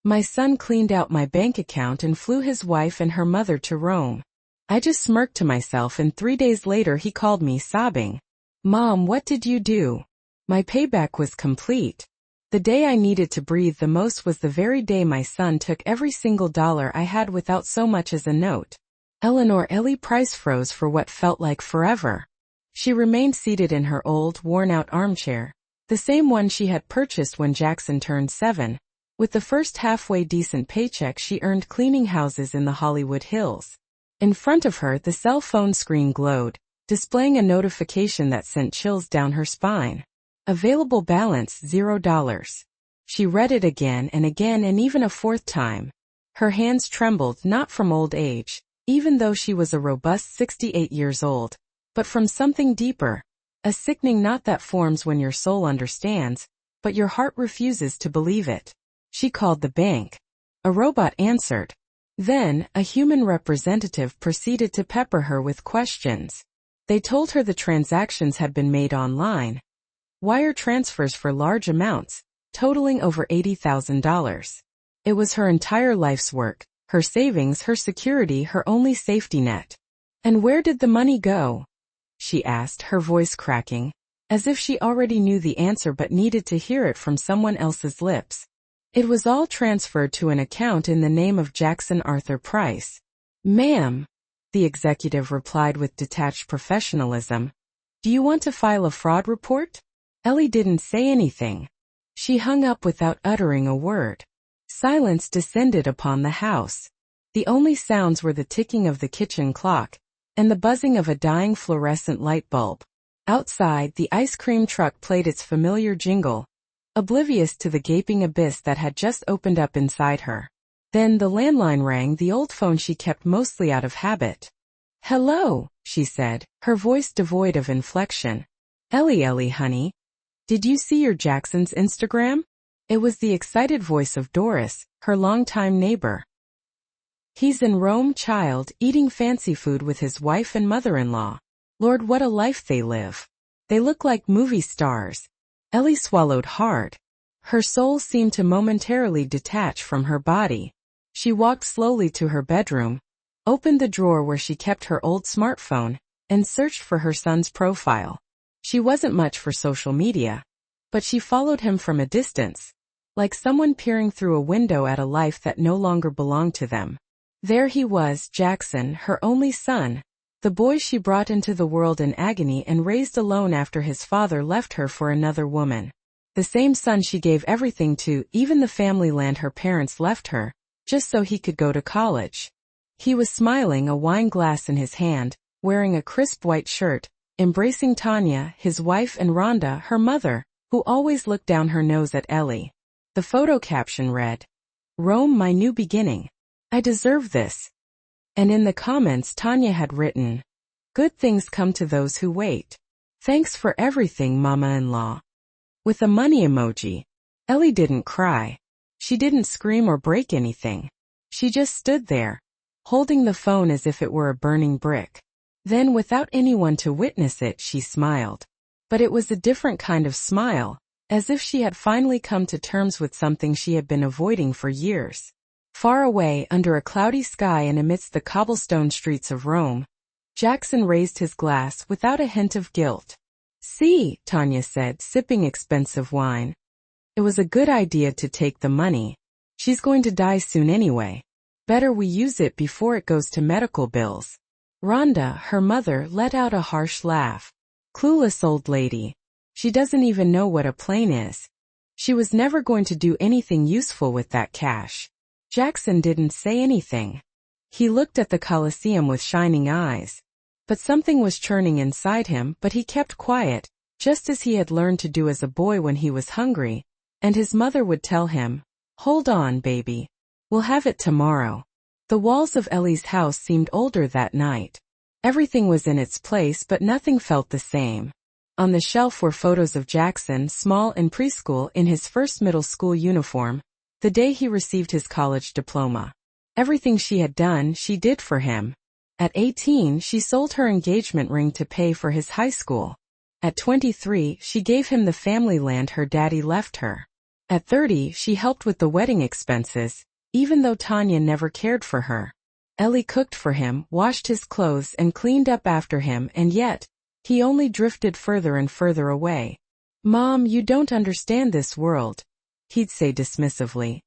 My son cleaned out my bank account and flew his wife and her mother to Rome. I just smirked to myself, and 3 days later he called me sobbing. Mom, what did you do? My payback was complete. The day I needed to breathe the most was the very day my son took every single dollar I had without so much as a note. Ellie Price froze for what felt like forever. She remained seated in her old, worn-out armchair, the same one she had purchased when Jackson turned 7, with the first halfway decent paycheck she earned cleaning houses in the Hollywood Hills. In front of her, the cell phone screen glowed, displaying a notification that sent chills down her spine. Available balance $0. She read it again and even a fourth time. Her hands trembled, not from old age, even though she was a robust 68 years old, but from something deeper. A sickening knot that forms when your soul understands, but your heart refuses to believe it. She called the bank. A robot answered. Then, a human representative proceeded to pepper her with questions. They told her the transactions had been made online. Wire transfers for large amounts, totaling over $80,000. It was her entire life's work, her savings, her security, her only safety net. And where did the money go? She asked, her voice cracking, as if she already knew the answer but needed to hear it from someone else's lips. It was all transferred to an account in the name of Jackson Arthur Price. Ma'am, the executive replied with detached professionalism. Do you want to file a fraud report? Ellie didn't say anything. She hung up without uttering a word. Silence descended upon the house. The only sounds were the ticking of the kitchen clock and the buzzing of a dying fluorescent light bulb. Outside, the ice cream truck played its familiar jingle, oblivious to the gaping abyss that had just opened up inside her. Then the landline rang, the old phone she kept mostly out of habit. Hello, she said, her voice devoid of inflection. Ellie, honey. Did you see your Jackson's Instagram? It was the excited voice of Doris, her longtime neighbor. He's in Rome, child, eating fancy food with his wife and mother-in-law. Lord, what a life they live. They look like movie stars. Ellie swallowed hard. Her soul seemed to momentarily detach from her body. She walked slowly to her bedroom, opened the drawer where she kept her old smartphone, and searched for her son's profile. She wasn't much for social media, but she followed him from a distance, like someone peering through a window at a life that no longer belonged to them. There he was, Jackson, her only son, the boy she brought into the world in agony and raised alone after his father left her for another woman. The same son she gave everything to, even the family land her parents left her, just so he could go to college. He was smiling, a wine glass in his hand, wearing a crisp white shirt, embracing Tanya, his wife, and Rhonda, her mother, who always looked down her nose at Ellie. The photo caption read, "Rome, my new beginning. I deserve this." And in the comments Tanya had written, "Good things come to those who wait. Thanks for everything, mama-in-law." With a money emoji. Ellie didn't cry. She didn't scream or break anything. She just stood there, holding the phone as if it were a burning brick. Then, without anyone to witness it, she smiled. But it was a different kind of smile, as if she had finally come to terms with something she had been avoiding for years. Far away, under a cloudy sky and amidst the cobblestone streets of Rome, Jackson raised his glass without a hint of guilt. "See," Tanya said, sipping expensive wine. "It was a good idea to take the money. She's going to die soon anyway. Better we use it before it goes to medical bills." Rhonda, her mother, let out a harsh laugh. "Clueless old lady. She doesn't even know what a plane is. She was never going to do anything useful with that cash." Jackson didn't say anything. He looked at the Colosseum with shining eyes. But something was churning inside him, but he kept quiet, just as he had learned to do as a boy when he was hungry, and his mother would tell him, "Hold on, baby. We'll have it tomorrow." The walls of Ellie's house seemed older that night. Everything was in its place, but nothing felt the same. On the shelf were photos of Jackson, small in preschool, in his first middle school uniform, the day he received his college diploma. Everything she had done, she did for him. At 18, she sold her engagement ring to pay for his high school. At 23, she gave him the family land her daddy left her. At 30, she helped with the wedding expenses, even though Tanya never cared for her. Ellie cooked for him, washed his clothes and cleaned up after him, and yet, he only drifted further and further away. "Mom, you don't understand this world," he'd say dismissively.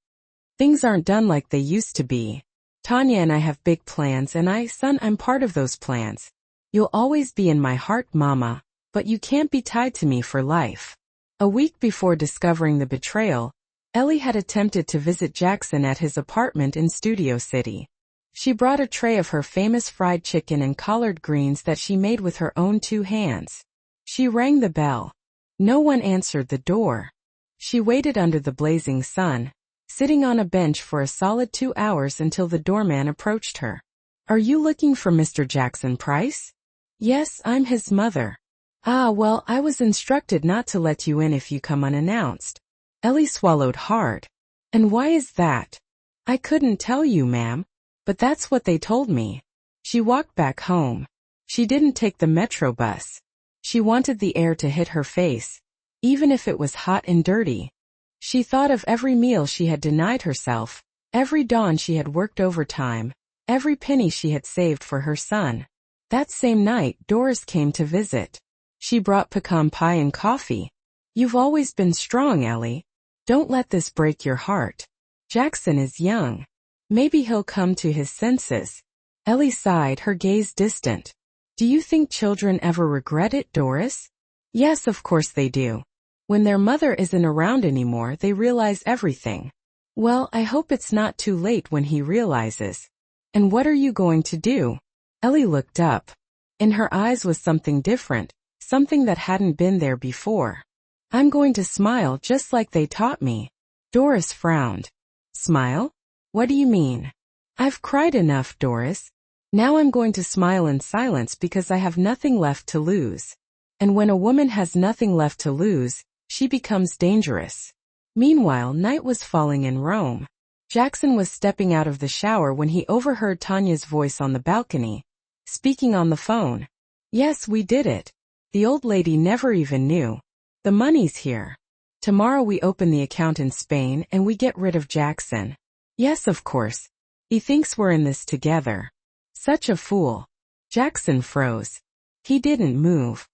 "Things aren't done like they used to be. Tanya and I have big plans and I'm part of those plans. You'll always be in my heart, Mama, but you can't be tied to me for life." A week before discovering the betrayal, Ellie had attempted to visit Jackson at his apartment in Studio City. She brought a tray of her famous fried chicken and collard greens that she made with her own 2 hands. She rang the bell. No one answered the door. She waited under the blazing sun, sitting on a bench for a solid 2 hours until the doorman approached her. "Are you looking for Mr. Jackson Price?" "Yes, I'm his mother." "Ah, well, I was instructed not to let you in if you come unannounced." Ellie swallowed hard. "And why is that?" "I couldn't tell you, ma'am, but that's what they told me." She walked back home. She didn't take the metro bus. She wanted the air to hit her face, even if it was hot and dirty. She thought of every meal she had denied herself, every dawn she had worked overtime, every penny she had saved for her son. That same night, Doris came to visit. She brought pecan pie and coffee. "You've always been strong, Ellie. Don't let this break your heart. Jackson is young. Maybe he'll come to his senses." Ellie sighed, her gaze distant. "Do you think children ever regret it, Doris?" "Yes, of course they do. When their mother isn't around anymore, they realize everything." "Well, I hope it's not too late when he realizes." "And what are you going to do?" Ellie looked up. In her eyes was something different, something that hadn't been there before. "I'm going to smile just like they taught me." Doris frowned. "Smile? What do you mean?" "I've cried enough, Doris. Now I'm going to smile in silence because I have nothing left to lose." And when a woman has nothing left to lose, she becomes dangerous. Meanwhile, night was falling in Rome. Jackson was stepping out of the shower when he overheard Tanya's voice on the balcony, speaking on the phone. "Yes, we did it. The old lady never even knew. The money's here. Tomorrow we open the account in Spain and we get rid of Jackson." "Yes, of course. He thinks we're in this together." Such a fool. Jackson froze. He didn't move.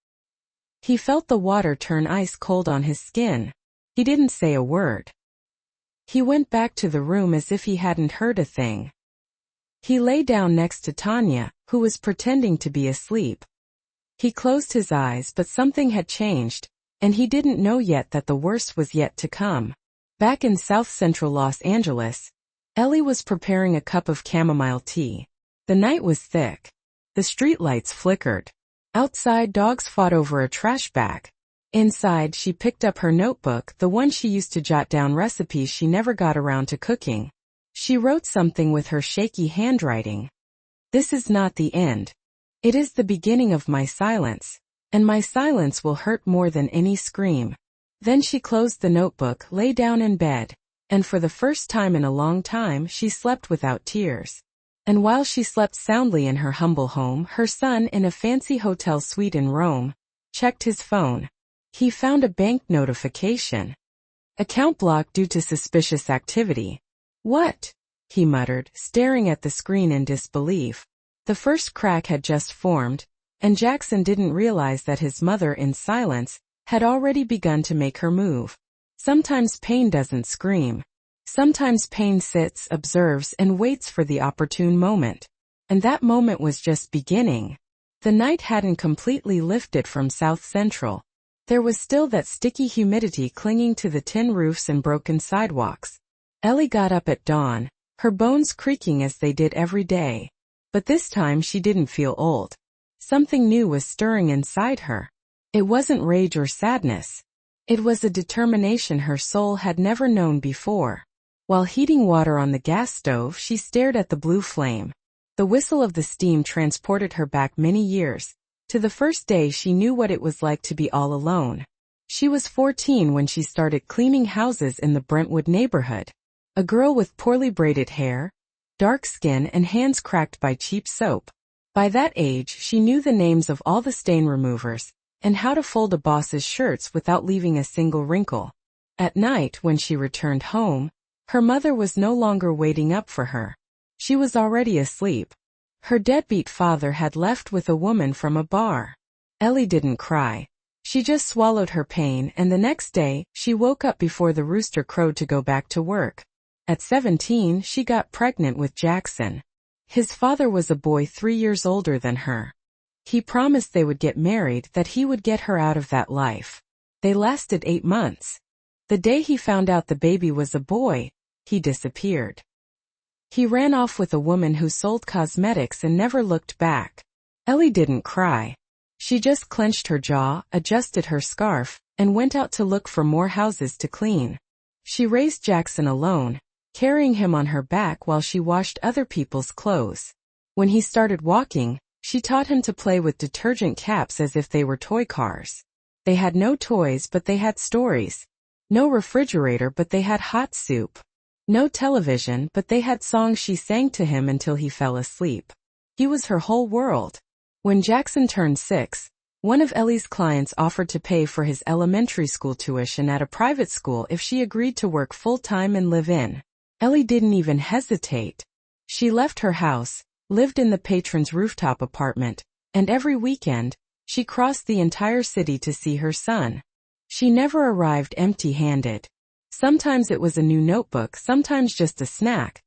He felt the water turn ice cold on his skin. He didn't say a word. He went back to the room as if he hadn't heard a thing. He lay down next to Tanya, who was pretending to be asleep. He closed his eyes, but something had changed, and he didn't know yet that the worst was yet to come. Back in South Central Los Angeles, Ellie was preparing a cup of chamomile tea. The night was thick. The streetlights flickered. Outside, dogs fought over a trash bag. Inside, she picked up her notebook, the one she used to jot down recipes she never got around to cooking. She wrote something with her shaky handwriting. "This is not the end. It is the beginning of my silence, and my silence will hurt more than any scream." Then she closed the notebook, lay down in bed, and for the first time in a long time she slept without tears. And while she slept soundly in her humble home, her son, in a fancy hotel suite in Rome, checked his phone. He found a bank notification. "Account blocked due to suspicious activity." "What?" he muttered, staring at the screen in disbelief. The first crack had just formed, and Jackson didn't realize that his mother, in silence, had already begun to make her move. Sometimes pain doesn't scream. Sometimes pain sits, observes, and waits for the opportune moment. And that moment was just beginning. The night hadn't completely lifted from South Central. There was still that sticky humidity clinging to the tin roofs and broken sidewalks. Ellie got up at dawn, her bones creaking as they did every day. But this time she didn't feel old. Something new was stirring inside her. It wasn't rage or sadness. It was a determination her soul had never known before. While heating water on the gas stove, she stared at the blue flame. The whistle of the steam transported her back many years, to the first day she knew what it was like to be all alone. She was 14 when she started cleaning houses in the Brentwood neighborhood. A girl with poorly braided hair, dark skin, and hands cracked by cheap soap. By that age, she knew the names of all the stain removers, and how to fold a boss's shirts without leaving a single wrinkle. At night, when she returned home, her mother was no longer waiting up for her. She was already asleep. Her deadbeat father had left with a woman from a bar. Ellie didn't cry. She just swallowed her pain, and the next day, she woke up before the rooster crowed to go back to work. At 17, she got pregnant with Jackson. His father was a boy 3 years older than her. He promised they would get married, that he would get her out of that life. They lasted 8 months. The day he found out the baby was a boy, he disappeared. He ran off with a woman who sold cosmetics and never looked back. Ellie didn't cry. She just clenched her jaw, adjusted her scarf, and went out to look for more houses to clean. She raised Jackson alone, carrying him on her back while she washed other people's clothes. When he started walking, she taught him to play with detergent caps as if they were toy cars. They had no toys, but they had stories. No refrigerator, but they had hot soup. No television, but they had songs she sang to him until he fell asleep. He was her whole world. When Jackson turned 6, one of Ellie's clients offered to pay for his elementary school tuition at a private school if she agreed to work full-time and live in. Ellie didn't even hesitate. She left her house, lived in the patron's rooftop apartment, and every weekend, she crossed the entire city to see her son. She never arrived empty-handed. Sometimes it was a new notebook, sometimes just a snack,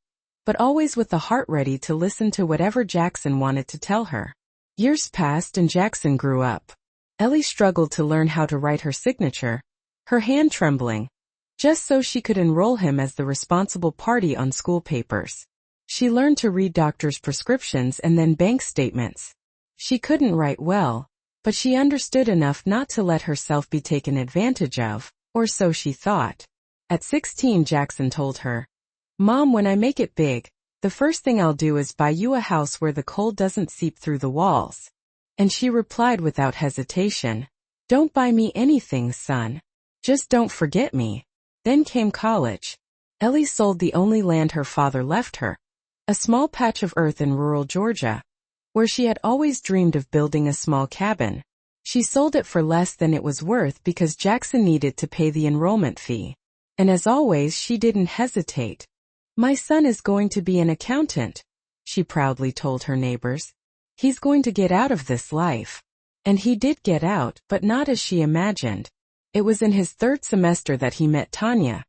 but always with the heart ready to listen to whatever Jackson wanted to tell her. Years passed and Jackson grew up. Ellie struggled to learn how to write her signature, her hand trembling, just so she could enroll him as the responsible party on school papers. She learned to read doctors' prescriptions and then bank statements. She couldn't write well, but she understood enough not to let herself be taken advantage of, or so she thought. At 16, Jackson told her, "Mom, when I make it big, the first thing I'll do is buy you a house where the cold doesn't seep through the walls." And she replied without hesitation, "Don't buy me anything, son. Just don't forget me." Then came college. Ellie sold the only land her father left her, a small patch of earth in rural Georgia, where she had always dreamed of building a small cabin. She sold it for less than it was worth because Jackson needed to pay the enrollment fee. And as always, she didn't hesitate. "My son is going to be an accountant," she proudly told her neighbors. "He's going to get out of this life." And he did get out, but not as she imagined. It was in his 3rd semester that he met Tanya,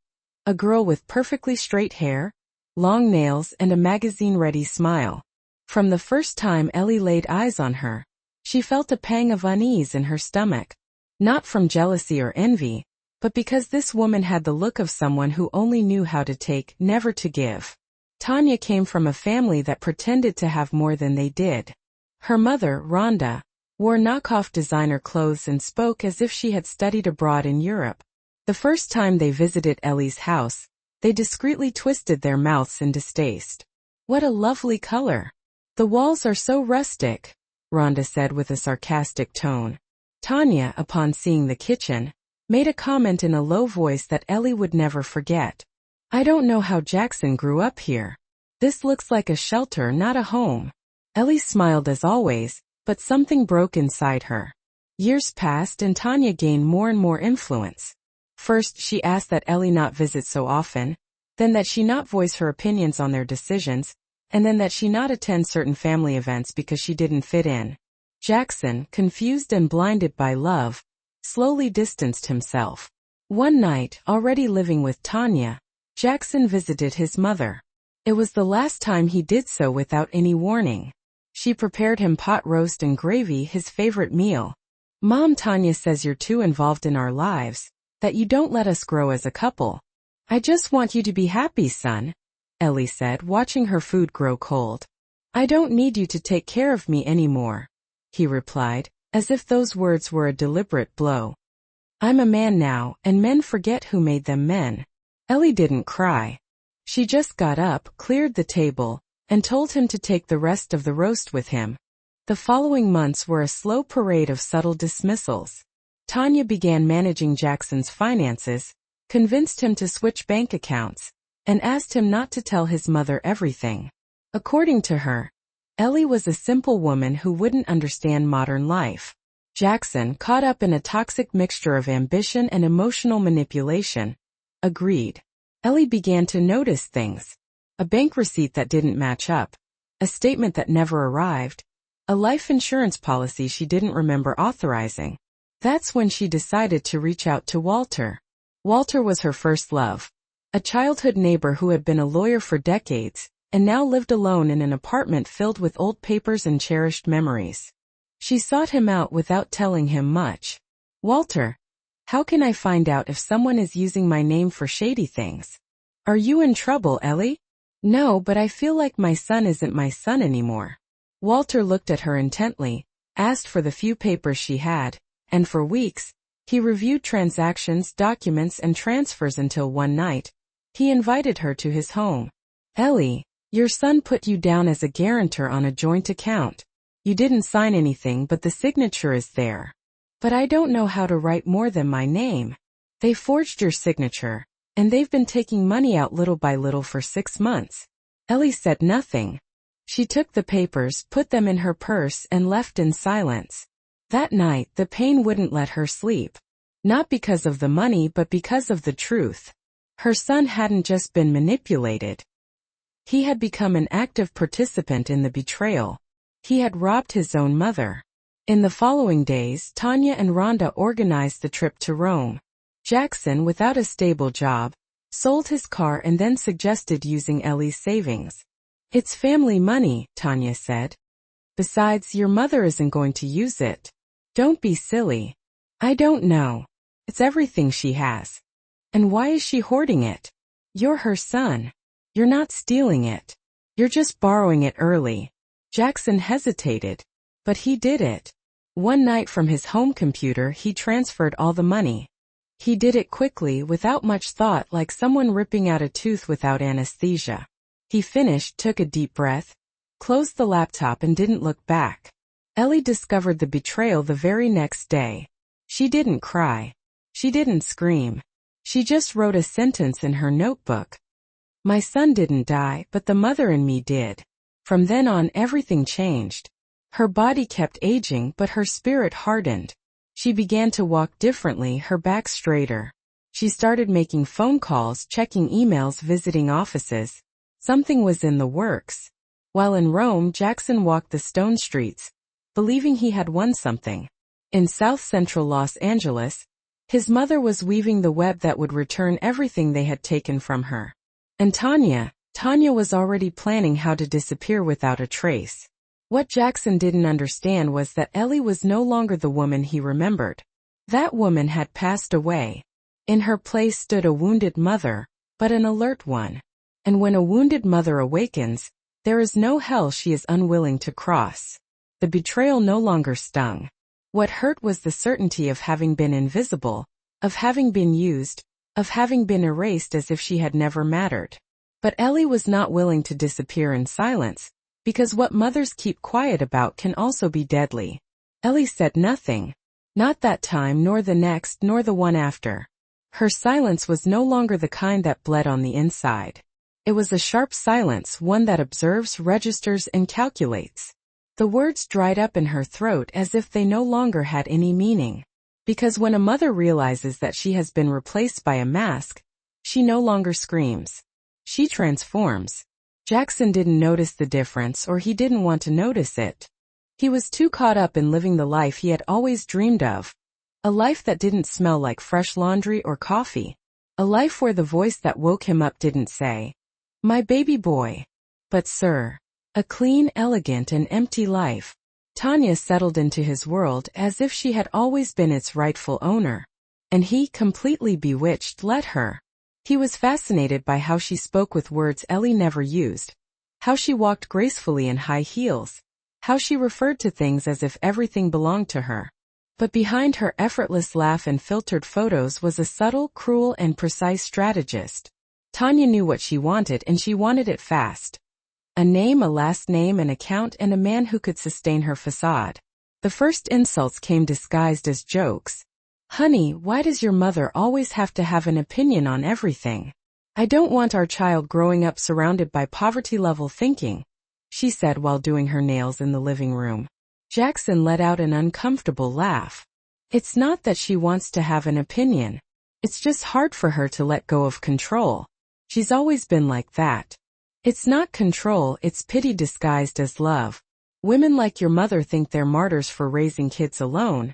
a girl with perfectly straight hair, long nails, and a magazine-ready smile. From the first time Ellie laid eyes on her, she felt a pang of unease in her stomach. Not from jealousy or envy, but because this woman had the look of someone who only knew how to take, never to give. Tanya came from a family that pretended to have more than they did. Her mother, Rhonda, wore knockoff designer clothes and spoke as if she had studied abroad in Europe. The first time they visited Ellie's house, they discreetly twisted their mouths in distaste. "What a lovely color. The walls are so rustic," Rhonda said with a sarcastic tone. Tanya, upon seeing the kitchen, made a comment in a low voice that Ellie would never forget. "I don't know how Jackson grew up here. This looks like a shelter, not a home." Ellie smiled as always, but something broke inside her. Years passed and Tanya gained more and more influence. First, she asked that Ellie not visit so often, then that she not voice her opinions on their decisions, and then that she not attend certain family events because she didn't fit in. Jackson, confused and blinded by love, slowly distanced himself. One night, already living with Tanya, Jackson visited his mother. It was the last time he did so without any warning. She prepared him pot roast and gravy, his favorite meal. "Mom, Tanya says you're too involved in our lives, that you don't let us grow as a couple. I just want you to be happy, son," Ellie said, watching her food grow cold. "I don't need you to take care of me anymore," he replied, as if those words were a deliberate blow. "I'm a man now, and men forget who made them men." Ellie didn't cry. She just got up, cleared the table, and told him to take the rest of the roast with him. The following months were a slow parade of subtle dismissals. Tanya began managing Jackson's finances, convinced him to switch bank accounts, and asked him not to tell his mother everything. According to her, Ellie was a simple woman who wouldn't understand modern life. Jackson, caught up in a toxic mixture of ambition and emotional manipulation, Agreed. Ellie began to notice things. A bank receipt that didn't match up. A statement that never arrived. A life insurance policy she didn't remember authorizing. That's when she decided to reach out to Walter. Walter was her first love. A childhood neighbor who had been a lawyer for decades, and now lived alone in an apartment filled with old papers and cherished memories. She sought him out without telling him much. Walter, how can I find out if someone is using my name for shady things? Are you in trouble, Ellie? No, but I feel like my son isn't my son anymore. Walter looked at her intently, asked for the few papers she had, and for weeks, he reviewed transactions, documents, and transfers until one night, he invited her to his home. Ellie, your son put you down as a guarantor on a joint account. You didn't sign anything, but the signature is there. But I don't know how to write more than my name. They forged your signature, and they've been taking money out little by little for 6 months. Ellie said nothing. She took the papers, put them in her purse, and left in silence. That night, the pain wouldn't let her sleep. Not because of the money, but because of the truth. Her son hadn't just been manipulated. He had become an active participant in the betrayal. He had robbed his own mother. In the following days, Tanya and Rhonda organized the trip to Rome. Jackson, without a stable job, sold his car and then suggested using Ellie's savings. It's family money, Tanya said. Besides, your mother isn't going to use it. Don't be silly. I don't know. It's everything she has. And why is she hoarding it? You're her son. You're not stealing it. You're just borrowing it early. Jackson hesitated. But he did it. One night from his home computer he transferred all the money. He did it quickly, without much thought, like someone ripping out a tooth without anesthesia. He finished, took a deep breath, closed the laptop and didn't look back. Ellie discovered the betrayal the very next day. She didn't cry. She didn't scream. She just wrote a sentence in her notebook. My son didn't die, but the mother in me did. From then on everything changed. Her body kept aging, but her spirit hardened. She began to walk differently, her back straighter. She started making phone calls, checking emails, visiting offices. Something was in the works. While in Rome, Jackson walked the stone streets, believing he had won something. In south-central Los Angeles, his mother was weaving the web that would return everything they had taken from her. And Tanya was already planning how to disappear without a trace. What Jackson didn't understand was that Ellie was no longer the woman he remembered. That woman had passed away. In her place stood a wounded mother, but an alert one. And when a wounded mother awakens, there is no hell she is unwilling to cross. The betrayal no longer stung. What hurt was the certainty of having been invisible, of having been used, of having been erased as if she had never mattered. But Ellie was not willing to disappear in silence, because what mothers keep quiet about can also be deadly. Ellie said nothing. Not that time, nor the next, nor the one after. Her silence was no longer the kind that bled on the inside. It was a sharp silence, one that observes, registers, and calculates. The words dried up in her throat as if they no longer had any meaning. Because when a mother realizes that she has been replaced by a mask, she no longer screams. She transforms. Jackson didn't notice the difference, or he didn't want to notice it. He was too caught up in living the life he had always dreamed of. A life that didn't smell like fresh laundry or coffee. A life where the voice that woke him up didn't say, "My baby boy." But "Sir." A clean, elegant, and empty life. Tanya settled into his world as if she had always been its rightful owner. And he, completely bewitched, let her. He was fascinated by how she spoke with words Ellie never used. How she walked gracefully in high heels. How she referred to things as if everything belonged to her. But behind her effortless laugh and filtered photos was a subtle, cruel, and precise strategist. Tanya knew what she wanted, and she wanted it fast. A name, a last name, an account, and a man who could sustain her facade. The first insults came disguised as jokes. "Honey, why does your mother always have to have an opinion on everything? I don't want our child growing up surrounded by poverty-level thinking," she said while doing her nails in the living room. Jackson let out an uncomfortable laugh. "It's not that she wants to have an opinion. It's just hard for her to let go of control. She's always been like that. It's not control, it's pity disguised as love. Women like your mother think they're martyrs for raising kids alone,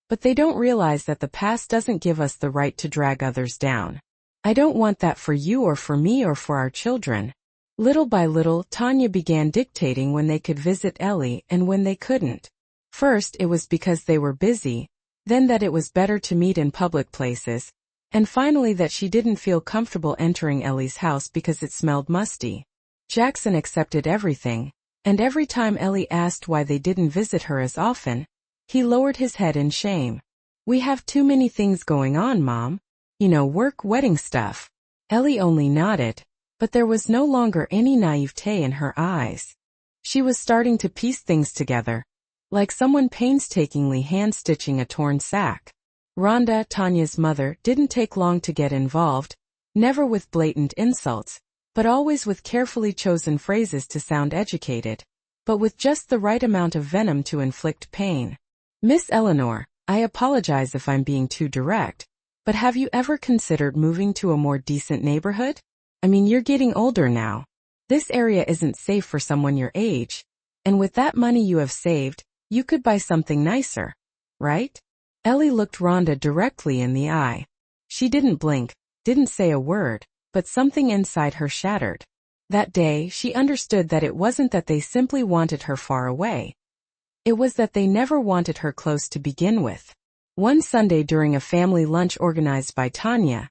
but they don't realize that the past doesn't give us the right to drag others down. I don't want that for you or for me or for our children. Little by little, Tanya began dictating when they could visit Ellie and when they couldn't. First, it was because they were busy, then that it was better to meet in public places, and finally that she didn't feel comfortable entering Ellie's house because it smelled musty. Jackson accepted everything, and every time Ellie asked why they didn't visit her as often, he lowered his head in shame. We have too many things going on, Mom. You know, work, wedding stuff. Ellie only nodded, but there was no longer any naivete in her eyes. She was starting to piece things together, like someone painstakingly hand-stitching a torn sack. Rhonda, Tanya's mother, didn't take long to get involved, never with blatant insults, but always with carefully chosen phrases to sound educated, but with just the right amount of venom to inflict pain. Miss Eleanor, I apologize if I'm being too direct, but have you ever considered moving to a more decent neighborhood? I mean, you're getting older now. This area isn't safe for someone your age, and with that money you have saved, you could buy something nicer, right? Ellie looked Rhonda directly in the eye. She didn't blink, didn't say a word, but something inside her shattered. That day, she understood that it wasn't that they simply wanted her far away. It was that they never wanted her close to begin with. One Sunday during a family lunch organized by Tanya,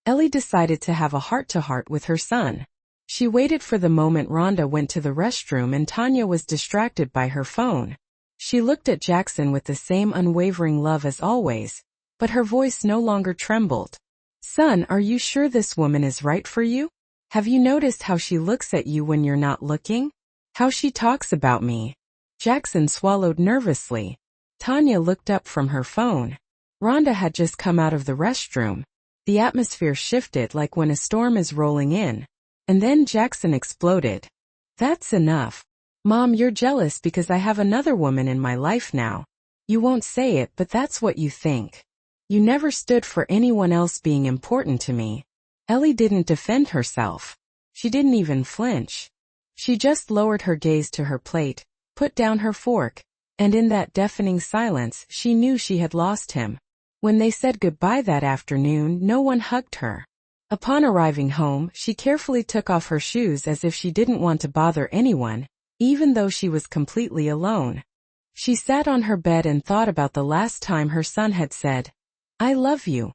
Ellie decided to have a heart-to-heart with her son. She waited for the moment Rhonda went to the restroom and Tanya was distracted by her phone. She looked at Jackson with the same unwavering love as always, but her voice no longer trembled. Son, are you sure this woman is right for you? Have you noticed how she looks at you when you're not looking? How she talks about me? Jackson swallowed nervously. Tanya looked up from her phone. Rhonda had just come out of the restroom. The atmosphere shifted like when a storm is rolling in. And then Jackson exploded. That's enough. Mom, you're jealous because I have another woman in my life now. You won't say it, but that's what you think. You never stood for anyone else being important to me. Ellie didn't defend herself. She didn't even flinch. She just lowered her gaze to her plate, put down her fork, and in that deafening silence she knew she had lost him. When they said goodbye that afternoon, no one hugged her. Upon arriving home, she carefully took off her shoes as if she didn't want to bother anyone, even though she was completely alone. She sat on her bed and thought about the last time her son had said, "I love you,"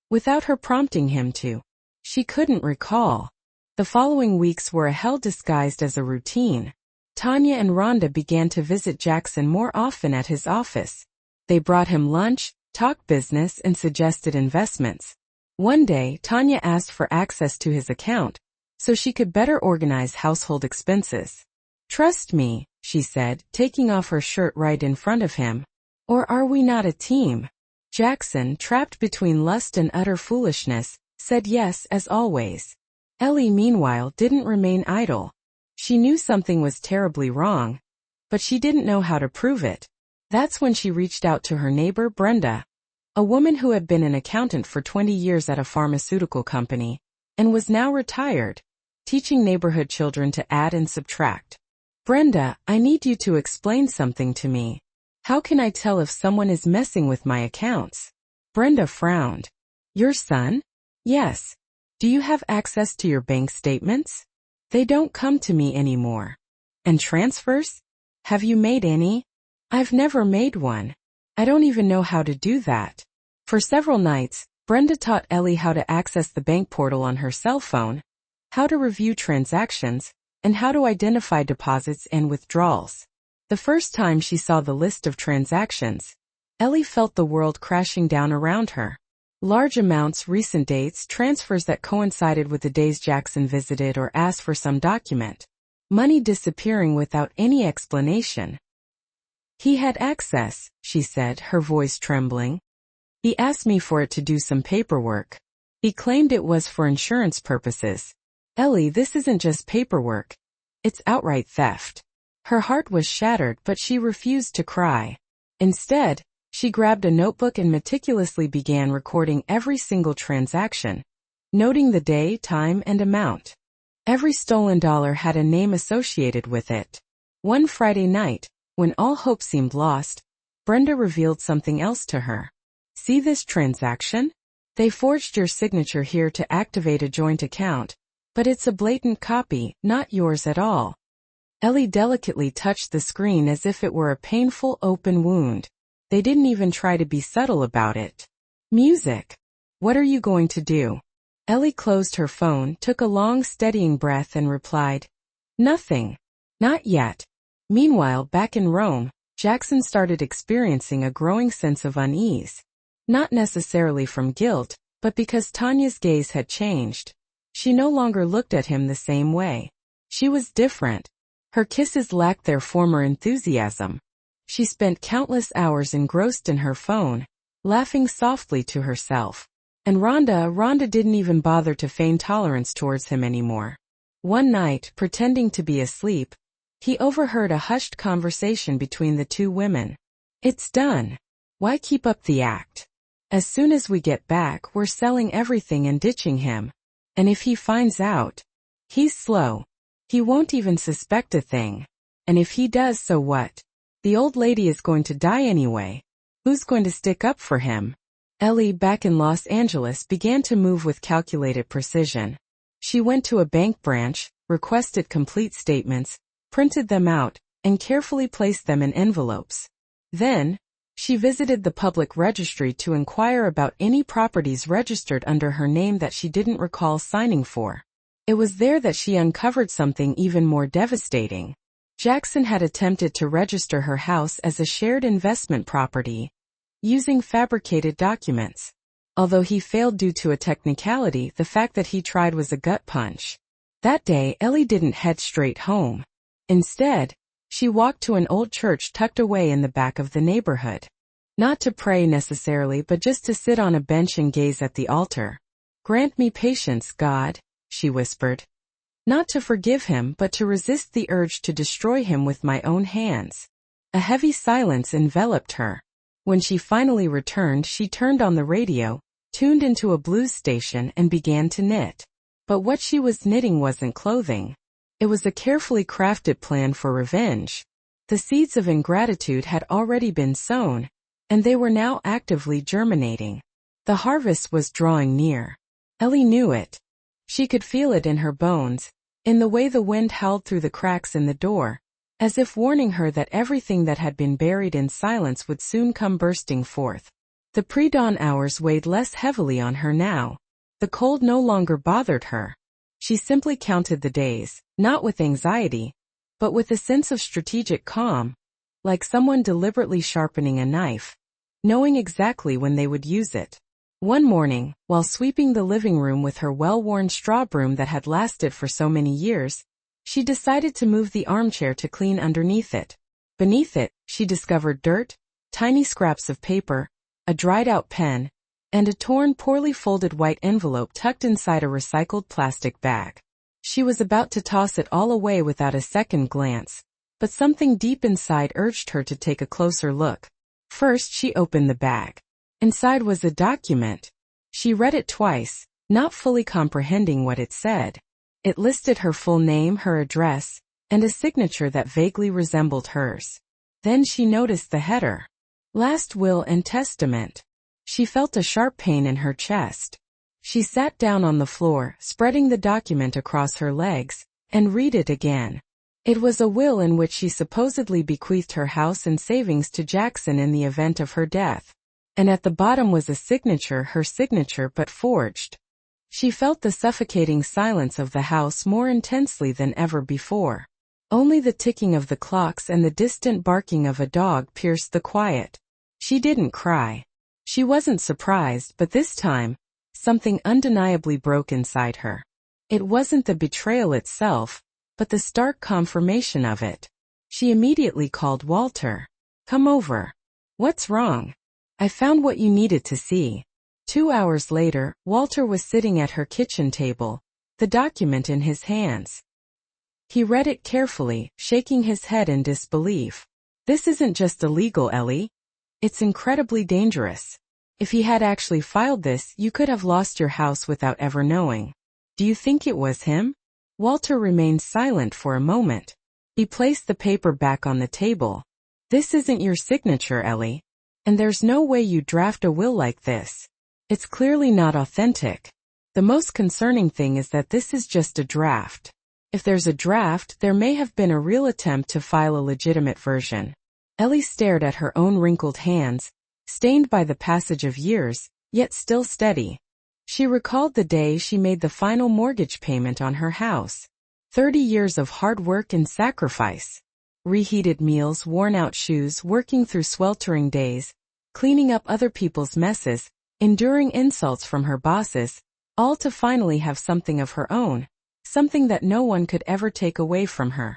without her prompting him to. She couldn't recall. The following weeks were a hell disguised as a routine. Tanya and Rhonda began to visit Jackson more often at his office. They brought him lunch, talked business, and suggested investments. One day, Tanya asked for access to his account, so she could better organize household expenses. "Trust me," she said, taking off her shirt right in front of him. "Or are we not a team?" Jackson, trapped between lust and utter foolishness, said yes as always. Ellie, meanwhile, didn't remain idle. She knew something was terribly wrong, but she didn't know how to prove it. That's when she reached out to her neighbor Brenda, a woman who had been an accountant for 20 years at a pharmaceutical company, and was now retired, teaching neighborhood children to add and subtract. "Brenda, I need you to explain something to me. How can I tell if someone is messing with my accounts?" Brenda frowned. "Your son?" "Yes. Do you have access to your bank statements?" "They don't come to me anymore." "And transfers? Have you made any?" "I've never made one. I don't even know how to do that." For several nights, Brenda taught Ellie how to access the bank portal on her cell phone, how to review transactions, and how to identify deposits and withdrawals. The first time she saw the list of transactions, Ellie felt the world crashing down around her. Large amounts, recent dates, transfers that coincided with the days Jackson visited or asked for some document. Money disappearing without any explanation. "He had access," she said, her voice trembling. "He asked me for it to do some paperwork. He claimed it was for insurance purposes." "Ellie, this isn't just paperwork. It's outright theft." Her heart was shattered, but she refused to cry. Instead, She grabbed a notebook and meticulously began recording every single transaction, noting the day, time, and amount. Every stolen dollar had a name associated with it. One Friday night, when all hope seemed lost, Brenda revealed something else to her. See this transaction? They forged your signature here to activate a joint account, but it's a blatant copy, not yours at all. Ellie delicately touched the screen as if it were a painful open wound. They didn't even try to be subtle about it. Music. What are you going to do? Ellie closed her phone, took a long steadying breath and replied, nothing. Not yet. Meanwhile, back in Rome, Jackson started experiencing a growing sense of unease. Not necessarily from guilt, but because Tanya's gaze had changed. She no longer looked at him the same way. She was different. Her kisses lacked their former enthusiasm. She spent countless hours engrossed in her phone, laughing softly to herself. And Rhonda didn't even bother to feign tolerance towards him anymore. One night, pretending to be asleep, he overheard a hushed conversation between the two women. It's done. Why keep up the act? As soon as we get back, we're selling everything and ditching him. And if he finds out, he's slow. He won't even suspect a thing. And if he does, so what? The old lady is going to die anyway. Who's going to stick up for him? Ellie, back in Los Angeles, began to move with calculated precision. She went to a bank branch, requested complete statements, printed them out, and carefully placed them in envelopes. Then, she visited the public registry to inquire about any properties registered under her name that she didn't recall signing for. It was there that she uncovered something even more devastating. Jackson had attempted to register her house as a shared investment property, using fabricated documents. Although he failed due to a technicality, the fact that he tried was a gut punch. That day, Ellie didn't head straight home. Instead, she walked to an old church tucked away in the back of the neighborhood. Not to pray necessarily, but just to sit on a bench and gaze at the altar. Grant me patience, God, she whispered. Not to forgive him, but to resist the urge to destroy him with my own hands. A heavy silence enveloped her. When she finally returned, she turned on the radio, tuned into a blues station, and began to knit. But what she was knitting wasn't clothing. It was a carefully crafted plan for revenge. The seeds of ingratitude had already been sown, and they were now actively germinating. The harvest was drawing near. Ellie knew it. She could feel it in her bones, in the way the wind howled through the cracks in the door, as if warning her that everything that had been buried in silence would soon come bursting forth. The pre-dawn hours weighed less heavily on her now. The cold no longer bothered her. She simply counted the days, not with anxiety, but with a sense of strategic calm, like someone deliberately sharpening a knife, knowing exactly when they would use it. One morning, while sweeping the living room with her well-worn straw broom that had lasted for so many years, she decided to move the armchair to clean underneath it. Beneath it, she discovered dirt, tiny scraps of paper, a dried-out pen, and a torn, poorly folded white envelope tucked inside a recycled plastic bag. She was about to toss it all away without a second glance, but something deep inside urged her to take a closer look. First, she opened the bag. Inside was a document. She read it twice, not fully comprehending what it said. It listed her full name, her address, and a signature that vaguely resembled hers. Then she noticed the header. Last Will and Testament. She felt a sharp pain in her chest. She sat down on the floor, spreading the document across her legs, and read it again. It was a will in which she supposedly bequeathed her house and savings to Jackson in the event of her death. And at the bottom was a signature, her signature but forged. She felt the suffocating silence of the house more intensely than ever before. Only the ticking of the clocks and the distant barking of a dog pierced the quiet. She didn't cry. She wasn't surprised, but this time, something undeniably broke inside her. It wasn't the betrayal itself, but the stark confirmation of it. She immediately called Walter. Come over. What's wrong? I found what you needed to see. 2 hours later, Walter was sitting at her kitchen table, the document in his hands. He read it carefully, shaking his head in disbelief. This isn't just illegal, Ellie. It's incredibly dangerous. If he had actually filed this, you could have lost your house without ever knowing. Do you think it was him? Walter remained silent for a moment. He placed the paper back on the table. This isn't your signature, Ellie. And there's no way you draft a will like this. It's clearly not authentic. The most concerning thing is that this is just a draft. If there's a draft, there may have been a real attempt to file a legitimate version. Ellie stared at her own wrinkled hands, stained by the passage of years, yet still steady. She recalled the day she made the final mortgage payment on her house. 30 years of hard work and sacrifice. Reheated meals, worn-out shoes, working through sweltering days, cleaning up other people's messes, enduring insults from her bosses, all to finally have something of her own, something that no one could ever take away from her.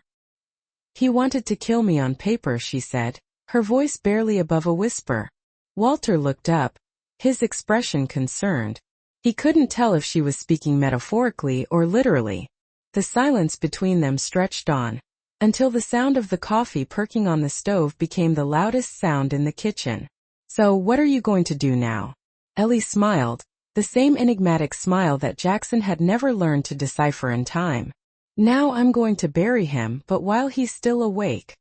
He wanted to kill me on paper, she said, her voice barely above a whisper. Walter looked up, his expression concerned. He couldn't tell if she was speaking metaphorically or literally. The silence between them stretched on, until the sound of the coffee perking on the stove became the loudest sound in the kitchen. So what are you going to do now? Ellie smiled, the same enigmatic smile that Jackson had never learned to decipher in time. Now I'm going to bury him, but while he's still awake.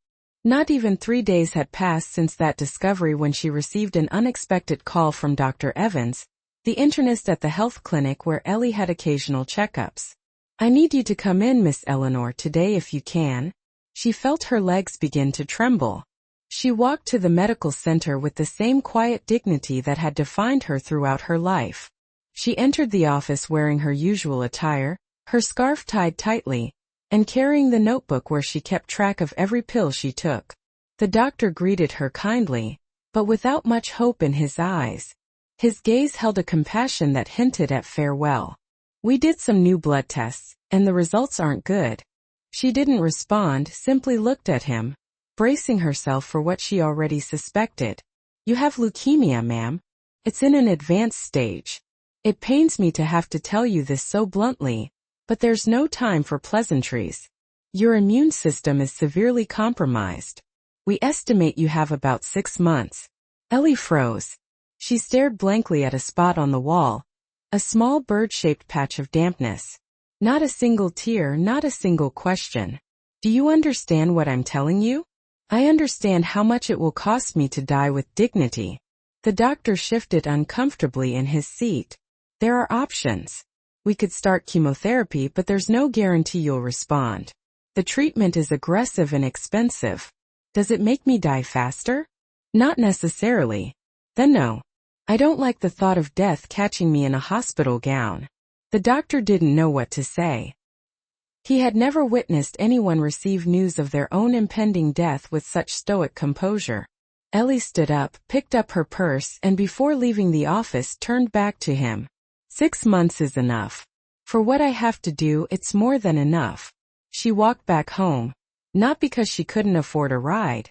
Not even 3 days had passed since that discovery when she received an unexpected call from Dr. Evans, the internist at the health clinic where Ellie had occasional checkups. I need you to come in, Miss Eleanor, today if you can. She felt her legs begin to tremble. She walked to the medical center with the same quiet dignity that had defined her throughout her life. She entered the office wearing her usual attire, her scarf tied tightly, and carrying the notebook where she kept track of every pill she took. The doctor greeted her kindly, but without much hope in his eyes. His gaze held a compassion that hinted at farewell. We did some new blood tests, and the results aren't good. She didn't respond, simply looked at him, bracing herself for what she already suspected. You have leukemia, ma'am. It's in an advanced stage. It pains me to have to tell you this so bluntly, but there's no time for pleasantries. Your immune system is severely compromised. We estimate you have about 6 months. Ellie froze. She stared blankly at a spot on the wall, a small bird-shaped patch of dampness. Not a single tear, not a single question. Do you understand what I'm telling you? I understand how much it will cost me to die with dignity. The doctor shifted uncomfortably in his seat. There are options. We could start chemotherapy, but there's no guarantee you'll respond. The treatment is aggressive and expensive. Does it make me die faster? Not necessarily. Then no. I don't like the thought of death catching me in a hospital gown. The doctor didn't know what to say. He had never witnessed anyone receive news of their own impending death with such stoic composure. Ellie stood up, picked up her purse, and before leaving the office turned back to him. 6 months is enough. For what I have to do, it's more than enough. She walked back home, not because she couldn't afford a ride,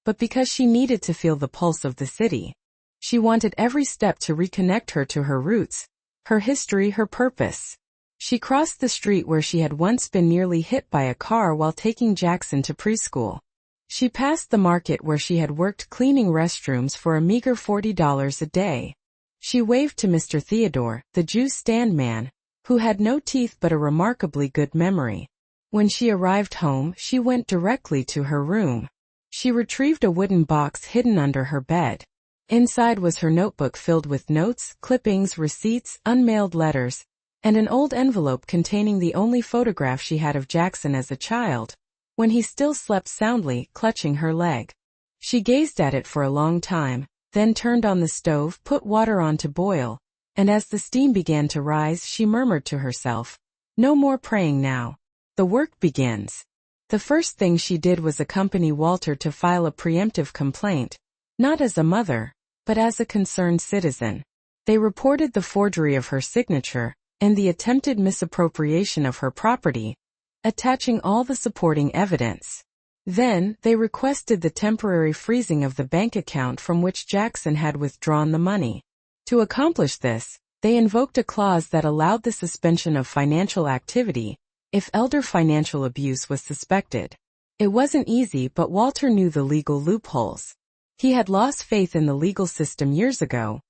but because she needed to feel the pulse of the city. She wanted every step to reconnect her to her roots, her history, her purpose. She crossed the street where she had once been nearly hit by a car while taking Jackson to preschool. She passed the market where she had worked cleaning restrooms for a meager $40 a day. She waved to Mr. Theodore, the juice stand man, who had no teeth but a remarkably good memory. When she arrived home, she went directly to her room. She retrieved a wooden box hidden under her bed. Inside was her notebook filled with notes, clippings, receipts, unmailed letters, and an old envelope containing the only photograph she had of Jackson as a child, when he still slept soundly, clutching her leg. She gazed at it for a long time, then turned on the stove, put water on to boil, and as the steam began to rise, she murmured to herself, "No more praying now. The work begins." The first thing she did was accompany Walter to file a preemptive complaint, not as a mother, but as a concerned citizen. They reported the forgery of her signature and the attempted misappropriation of her property, attaching all the supporting evidence. Then, they requested the temporary freezing of the bank account from which Jackson had withdrawn the money. To accomplish this, they invoked a clause that allowed the suspension of financial activity if elder financial abuse was suspected. It wasn't easy, but Walter knew the legal loopholes. He had lost faith in the legal system years ago,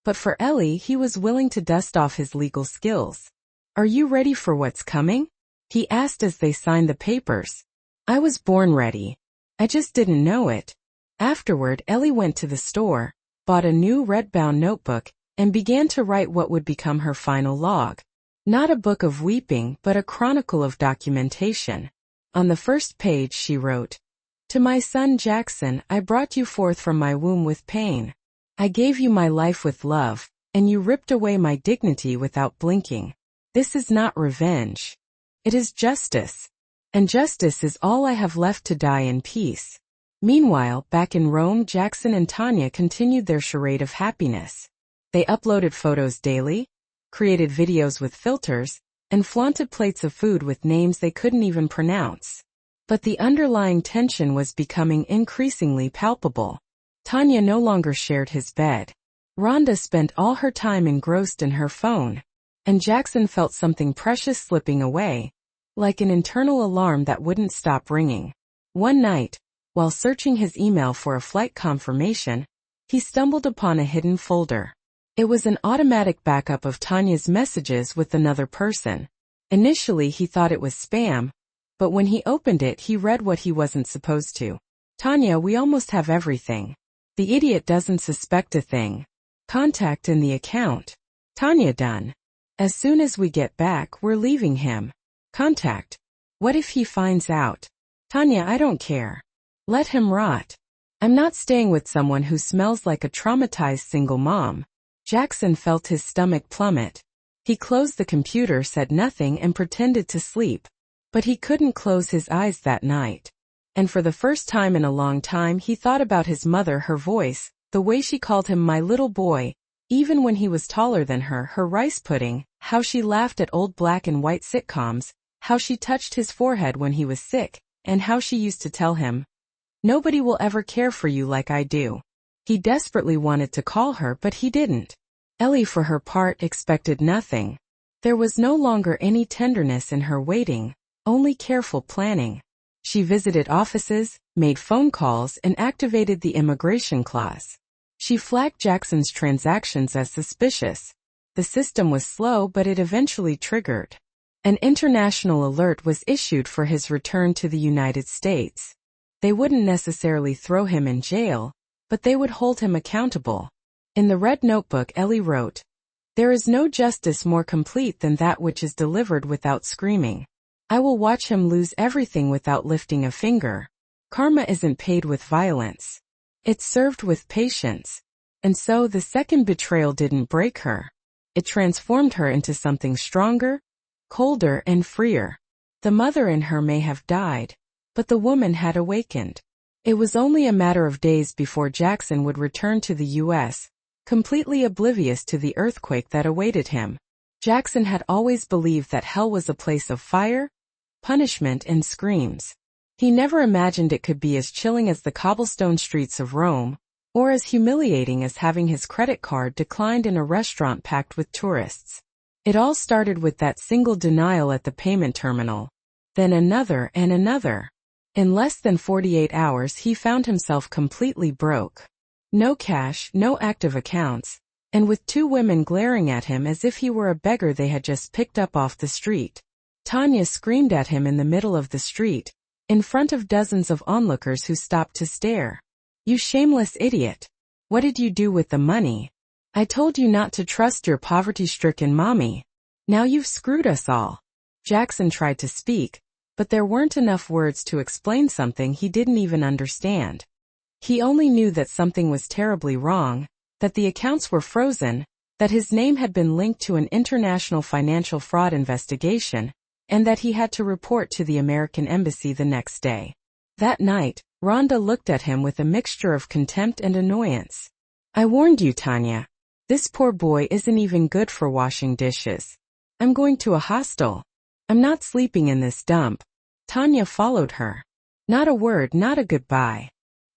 but for Ellie he was willing to dust off his legal skills. "Are you ready for what's coming?" he asked as they signed the papers. "I was born ready. I just didn't know it." Afterward, Ellie went to the store, bought a new red-bound notebook, and began to write what would become her final log. Not a book of weeping, but a chronicle of documentation. On the first page she wrote, "To my son Jackson, I brought you forth from my womb with pain. I gave you my life with love, and you ripped away my dignity without blinking. This is not revenge. It is justice. And justice is all I have left to die in peace." Meanwhile, back in Rome, Jackson and Tanya continued their charade of happiness. They uploaded photos daily, created videos with filters, and flaunted plates of food with names they couldn't even pronounce. But the underlying tension was becoming increasingly palpable. Tanya no longer shared his bed. Rhonda spent all her time engrossed in her phone. And Jackson felt something precious slipping away, like an internal alarm that wouldn't stop ringing. One night, while searching his email for a flight confirmation, he stumbled upon a hidden folder. It was an automatic backup of Tanya's messages with another person. Initially he thought it was spam, but when he opened it he read what he wasn't supposed to. "Tanya, we almost have everything. The idiot doesn't suspect a thing. Contact in the account. Tanya done. As soon as we get back, we're leaving him. Contact. What if he finds out? Tanya, I don't care. Let him rot. I'm not staying with someone who smells like a traumatized single mom." Jackson felt his stomach plummet. He closed the computer, said nothing, and pretended to sleep. But he couldn't close his eyes that night. And for the first time in a long time he thought about his mother, her voice, the way she called him my little boy, even when he was taller than her rice pudding, how she laughed at old black and white sitcoms, how she touched his forehead when he was sick, and how she used to tell him, "Nobody will ever care for you like I do." He desperately wanted to call her, but he didn't. Ellie, for her part, expected nothing. There was no longer any tenderness in her waiting, only careful planning. She visited offices, made phone calls, and activated the immigration clause. She flagged Jackson's transactions as suspicious. The system was slow, but it eventually triggered. An international alert was issued for his return to the United States. They wouldn't necessarily throw him in jail, but they would hold him accountable. In the red notebook, Ellie wrote, "There is no justice more complete than that which is delivered without screaming. I will watch him lose everything without lifting a finger. Karma isn't paid with violence. It's served with patience." And so the second betrayal didn't break her. It transformed her into something stronger, colder, and freer. The mother in her may have died, but the woman had awakened. It was only a matter of days before Jackson would return to the U.S., completely oblivious to the earthquake that awaited him. Jackson had always believed that hell was a place of fire, punishment, and screams. He never imagined it could be as chilling as the cobblestone streets of Rome, or as humiliating as having his credit card declined in a restaurant packed with tourists. It all started with that single denial at the payment terminal. Then another and another. In less than 48 hours he found himself completely broke. No cash, no active accounts, and with two women glaring at him as if he were a beggar they had just picked up off the street. Tanya screamed at him in the middle of the street, in front of dozens of onlookers who stopped to stare. "You shameless idiot. What did you do with the money? I told you not to trust your poverty-stricken mommy. Now you've screwed us all." Jackson tried to speak, but there weren't enough words to explain something he didn't even understand. He only knew that something was terribly wrong, that the accounts were frozen, that his name had been linked to an international financial fraud investigation, and that he had to report to the American embassy the next day. That night, Rhonda looked at him with a mixture of contempt and annoyance. "I warned you, Tanya. This poor boy isn't even good for washing dishes. I'm going to a hostel. I'm not sleeping in this dump." Tanya followed her. Not a word, not a goodbye.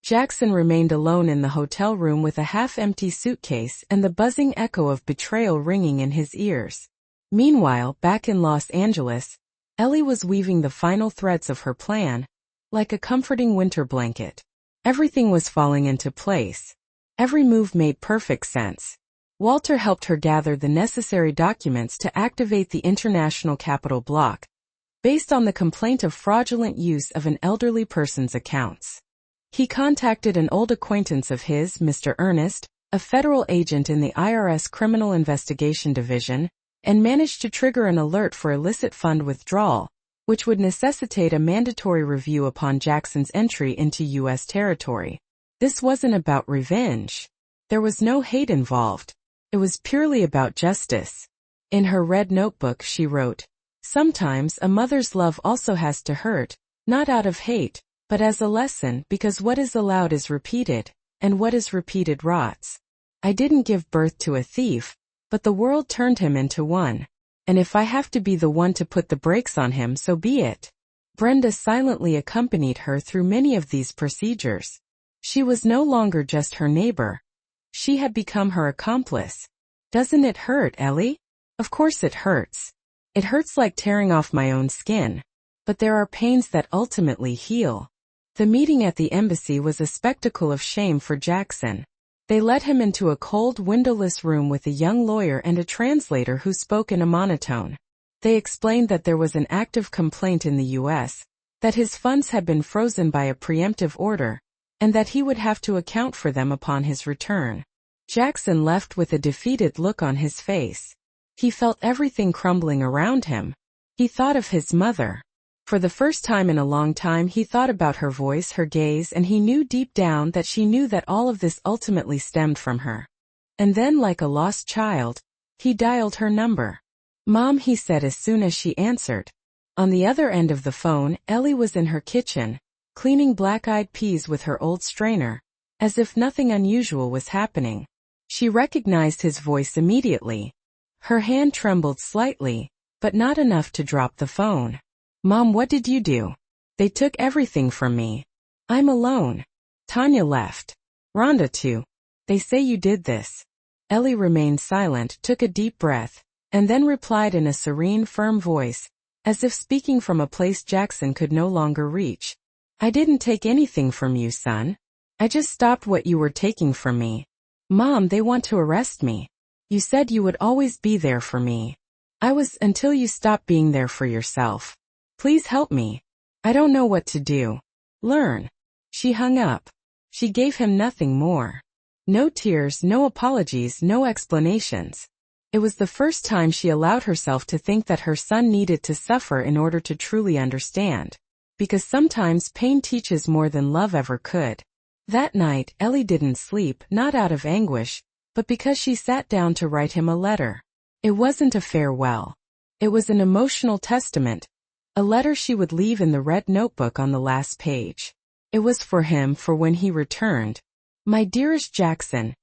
Jackson remained alone in the hotel room with a half-empty suitcase and the buzzing echo of betrayal ringing in his ears. Meanwhile, back in Los Angeles, Ellie was weaving the final threads of her plan, like a comforting winter blanket. Everything was falling into place. Every move made perfect sense. Walter helped her gather the necessary documents to activate the International Capital Block, based on the complaint of fraudulent use of an elderly person's accounts. He contacted an old acquaintance of his, Mr. Ernest, a federal agent in the IRS Criminal Investigation Division, and managed to trigger an alert for illicit fund withdrawal, which would necessitate a mandatory review upon Jackson's entry into U.S. territory. This wasn't about revenge. There was no hate involved. It was purely about justice. In her red notebook she wrote, "Sometimes a mother's love also has to hurt, not out of hate, but as a lesson, because what is allowed is repeated, and what is repeated rots. I didn't give birth to a thief, but the world turned him into one. And if I have to be the one to put the brakes on him, so be it." Brenda silently accompanied her through many of these procedures. She was no longer just her neighbor. She had become her accomplice. "Doesn't it hurt, Ellie?" "Of course it hurts. It hurts like tearing off my own skin. But there are pains that ultimately heal." The meeting at the embassy was a spectacle of shame for Jackson. They led him into a cold, windowless room with a young lawyer and a translator who spoke in a monotone. They explained that there was an active complaint in the U.S., that his funds had been frozen by a preemptive order, and that he would have to account for them upon his return. Jackson left with a defeated look on his face. He felt everything crumbling around him. He thought of his mother. For the first time in a long time he thought about her voice, her gaze, and he knew deep down that she knew that all of this ultimately stemmed from her. And then, like a lost child, he dialed her number. "Mom," he said as soon as she answered. On the other end of the phone, Ellie was in her kitchen, cleaning black-eyed peas with her old strainer, as if nothing unusual was happening. She recognized his voice immediately. Her hand trembled slightly, but not enough to drop the phone. "Mom, what did you do?" "They took everything from me. I'm alone. Tanya left. Rhonda too. They say you did this." Ellie remained silent, took a deep breath, and then replied in a serene, firm voice, as if speaking from a place Jackson could no longer reach. "I didn't take anything from you, son. I just stopped what you were taking from me. Mom, they want to arrest me. You said you would always be there for me. I was, until you stopped being there for yourself. Please help me. I don't know what to do." "Learn." She hung up. She gave him nothing more. No tears, no apologies, no explanations. It was the first time she allowed herself to think that her son needed to suffer in order to truly understand. Because sometimes pain teaches more than love ever could. That night, Ellie didn't sleep, not out of anguish, but because she sat down to write him a letter. It wasn't a farewell. It was an emotional testament. A letter she would leave in the red notebook on the last page. It was for him, for when he returned. "My dearest Jackson,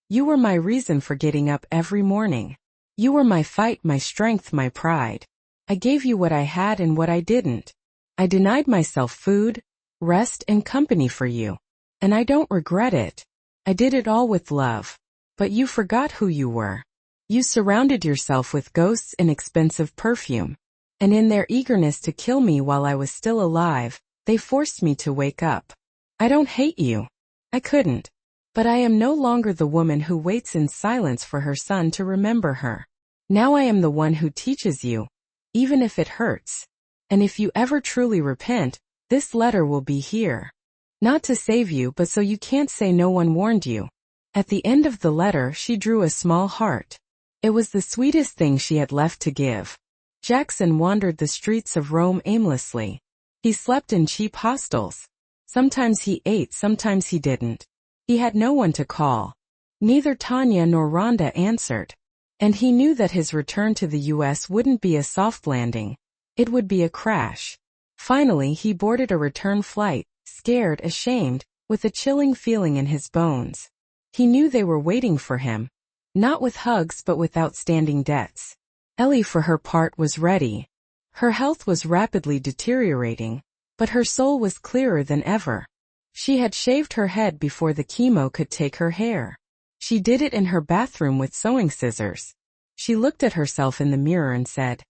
you were my reason for getting up every morning. You were my fight, my strength, my pride. I gave you what I had and what I didn't. I denied myself food, rest, and company for you. And I don't regret it. I did it all with love. But you forgot who you were. You surrounded yourself with ghosts and expensive perfume. And in their eagerness to kill me while I was still alive, they forced me to wake up. I don't hate you. I couldn't. But I am no longer the woman who waits in silence for her son to remember her. Now I am the one who teaches you, even if it hurts. And if you ever truly repent, this letter will be here. Not to save you, but so you can't say no one warned you." At the end of the letter she drew a small heart. It was the sweetest thing she had left to give. Jackson wandered the streets of Rome aimlessly. He slept in cheap hostels. Sometimes he ate, sometimes he didn't. He had no one to call. Neither Tanya nor Rhonda answered. And he knew that his return to the U.S. wouldn't be a soft landing. It would be a crash. Finally he boarded a return flight, scared, ashamed, with a chilling feeling in his bones. He knew they were waiting for him. Not with hugs but with outstanding debts. Ellie, for her part, was ready. Her health was rapidly deteriorating, but her soul was clearer than ever. She had shaved her head before the chemo could take her hair. She did it in her bathroom with sewing scissors. She looked at herself in the mirror and said,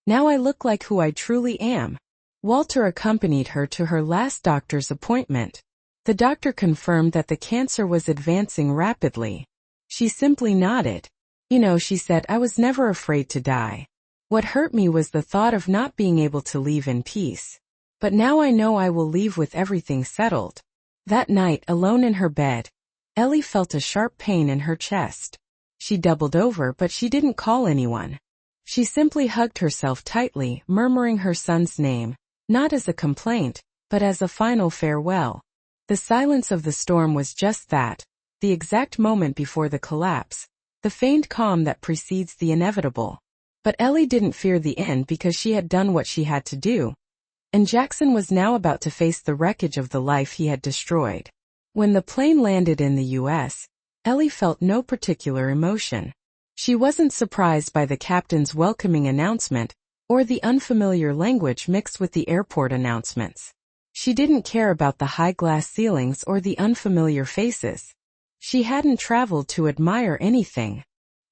"Now I look like who I truly am." Walter accompanied her to her last doctor's appointment. The doctor confirmed that the cancer was advancing rapidly. She simply nodded. You know, she said, I was never afraid to die. What hurt me was the thought of not being able to leave in peace. But now I know I will leave with everything settled. That night, alone in her bed, Ellie felt a sharp pain in her chest. She doubled over, but she didn't call anyone. She simply hugged herself tightly, murmuring her son's name, not as a complaint, but as a final farewell. The silence of the storm was just that, the exact moment before the collapse, the feigned calm that precedes the inevitable. But Ellie didn't fear the end because she had done what she had to do, and Jackson was now about to face the wreckage of the life he had destroyed. When the plane landed in the U.S., Ellie felt no particular emotion. She wasn't surprised by the captain's welcoming announcement, or the unfamiliar language mixed with the airport announcements. She didn't care about the high glass ceilings or the unfamiliar faces. She hadn't traveled to admire anything.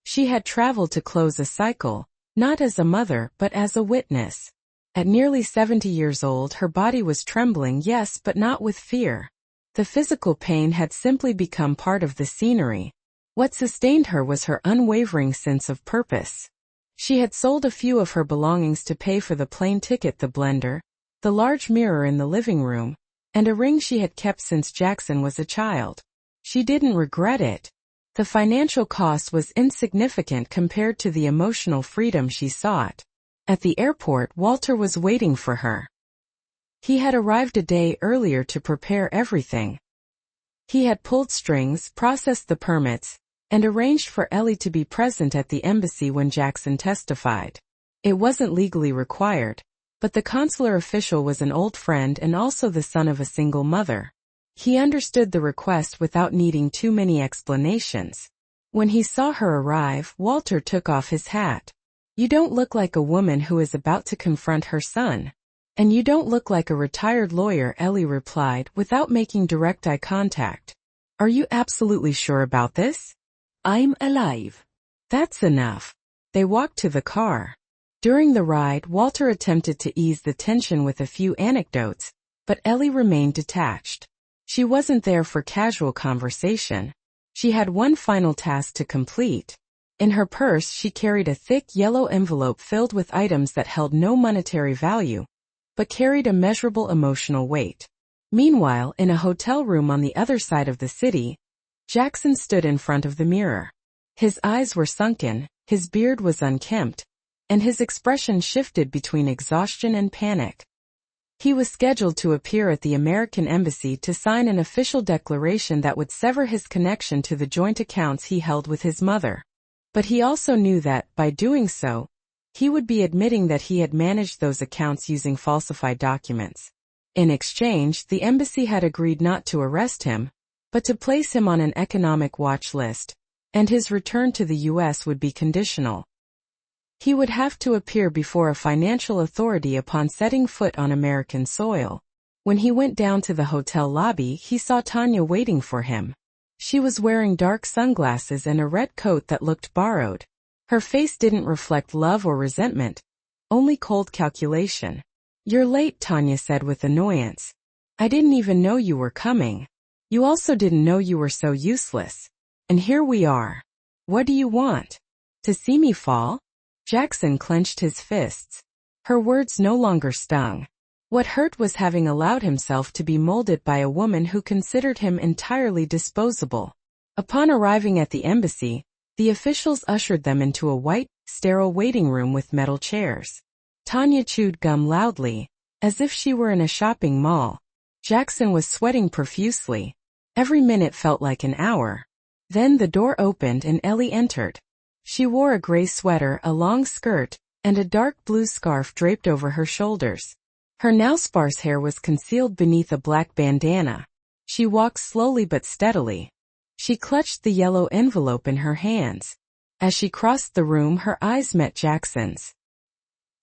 She had traveled to close a cycle, not as a mother but as a witness. At nearly 70 years old, her body was trembling, yes, but not with fear. The physical pain had simply become part of the scenery. What sustained her was her unwavering sense of purpose. She had sold a few of her belongings to pay for the plane ticket, the blender, the large mirror in the living room, and a ring she had kept since Jackson was a child. She didn't regret it. The financial cost was insignificant compared to the emotional freedom she sought. At the airport, Walter was waiting for her. He had arrived a day earlier to prepare everything. He had pulled strings, processed the permits, and arranged for Ellie to be present at the embassy when Jackson testified. It wasn't legally required, but the consular official was an old friend and also the son of a single mother. He understood the request without needing too many explanations. When he saw her arrive, Walter took off his hat. You don't look like a woman who is about to confront her son. And you don't look like a retired lawyer, Ellie replied without making direct eye contact. Are you absolutely sure about this? I'm alive. That's enough. They walked to the car. During the ride, Walter attempted to ease the tension with a few anecdotes, but Ellie remained detached. She wasn't there for casual conversation. She had one final task to complete. In her purse, she carried a thick yellow envelope filled with items that held no monetary value, but carried a measurable emotional weight. Meanwhile, in a hotel room on the other side of the city, Jackson stood in front of the mirror. His eyes were sunken, his beard was unkempt, and his expression shifted between exhaustion and panic. He was scheduled to appear at the American embassy to sign an official declaration that would sever his connection to the joint accounts he held with his mother. But he also knew that, by doing so, he would be admitting that he had managed those accounts using falsified documents. In exchange, the embassy had agreed not to arrest him, but to place him on an economic watch list, and his return to the U.S. would be conditional. He would have to appear before a financial authority upon setting foot on American soil. When he went down to the hotel lobby, he saw Tanya waiting for him. She was wearing dark sunglasses and a red coat that looked borrowed. Her face didn't reflect love or resentment, only cold calculation. You're late, Tanya said with annoyance. I didn't even know you were coming. You also didn't know you were so useless. And here we are. What do you want? To see me fall? Jackson clenched his fists. Her words no longer stung. What hurt was having allowed himself to be molded by a woman who considered him entirely disposable. Upon arriving at the embassy, the officials ushered them into a white, sterile waiting room with metal chairs. Tanya chewed gum loudly, as if she were in a shopping mall. Jackson was sweating profusely. Every minute felt like an hour. Then the door opened and Ellie entered. She wore a gray sweater, a long skirt, and a dark blue scarf draped over her shoulders. Her now sparse hair was concealed beneath a black bandana. She walked slowly but steadily. She clutched the yellow envelope in her hands. As she crossed the room, her eyes met Jackson's.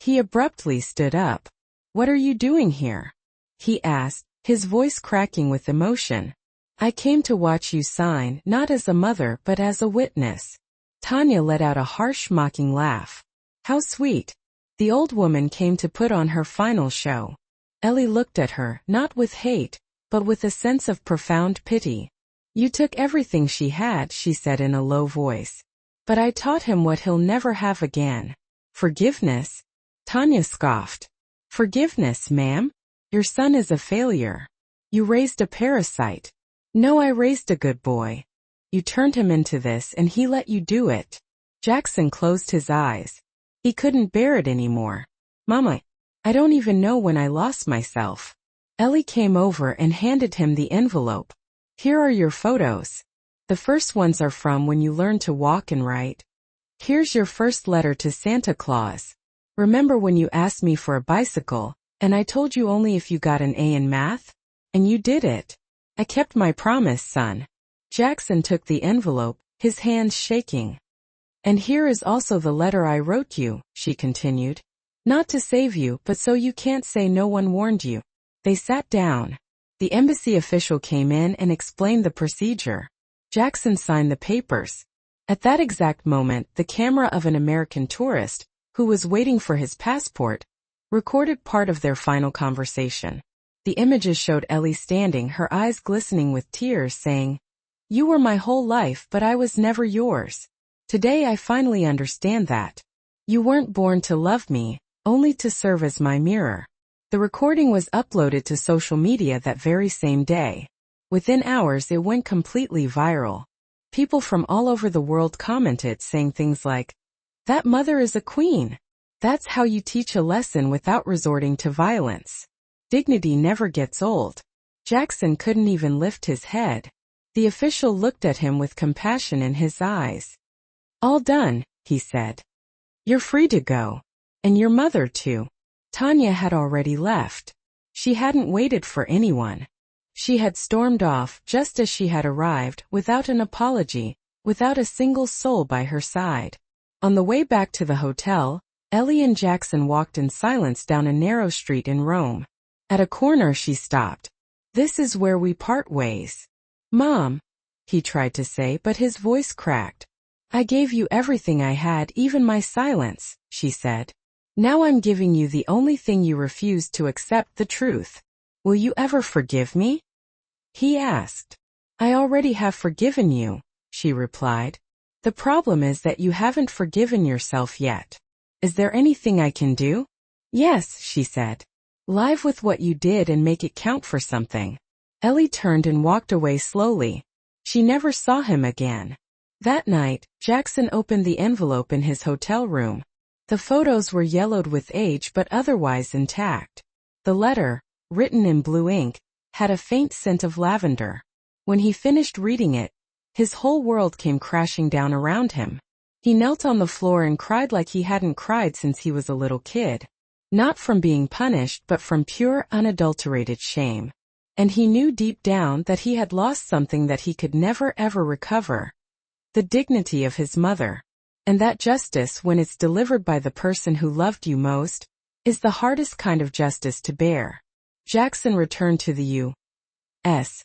He abruptly stood up. What are you doing here? He asked, his voice cracking with emotion. I came to watch you sign, not as a mother but as a witness. Tanya let out a harsh, mocking laugh. How sweet. The old woman came to put on her final show. Ellie looked at her, not with hate, but with a sense of profound pity. You took everything she had, she said in a low voice. But I taught him what he'll never have again. Forgiveness? Tanya scoffed. Forgiveness, ma'am? Your son is a failure. You raised a parasite. No, I raised a good boy. You turned him into this and he let you do it. Jackson closed his eyes. He couldn't bear it anymore. Mama, I don't even know when I lost myself. Ellie came over and handed him the envelope. Here are your photos. The first ones are from when you learned to walk and write. Here's your first letter to Santa Claus. Remember when you asked me for a bicycle, and I told you only if you got an A in math? And you did it. I kept my promise, son. Jackson took the envelope, his hands shaking. And here is also the letter I wrote you, she continued. Not to save you, but so you can't say no one warned you. They sat down. The embassy official came in and explained the procedure. Jackson signed the papers. At that exact moment, the camera of an American tourist, who was waiting for his passport, recorded part of their final conversation. The images showed Ellie standing, her eyes glistening with tears, saying, You were my whole life, but I was never yours. Today I finally understand that. You weren't born to love me, only to serve as my mirror. The recording was uploaded to social media that very same day. Within hours it went completely viral. People from all over the world commented, saying things like, That mother is a queen. That's how you teach a lesson without resorting to violence. Dignity never gets old. Jackson couldn't even lift his head. The official looked at him with compassion in his eyes. All done, he said. You're free to go. And your mother too. Tanya had already left. She hadn't waited for anyone. She had stormed off just as she had arrived, without an apology, without a single soul by her side. On the way back to the hotel, Ellie and Jackson walked in silence down a narrow street in Rome. At a corner she stopped. This is where we part ways. Mom, he tried to say, but his voice cracked. I gave you everything I had, even my silence, she said. Now I'm giving you the only thing you refused to accept, the truth. Will you ever forgive me? He asked. I already have forgiven you, she replied. The problem is that you haven't forgiven yourself yet. Is there anything I can do? Yes, she said. Live with what you did and make it count for something. Ellie turned and walked away slowly. She never saw him again. That night, Jackson opened the envelope in his hotel room. The photos were yellowed with age but otherwise intact. The letter, written in blue ink, had a faint scent of lavender. When he finished reading it, his whole world came crashing down around him. He knelt on the floor and cried like he hadn't cried since he was a little kid. Not from being punished but from pure, unadulterated shame. And he knew deep down that he had lost something that he could never ever recover. The dignity of his mother. And that justice, when it's delivered by the person who loved you most, is the hardest kind of justice to bear. Jackson returned to the U.S.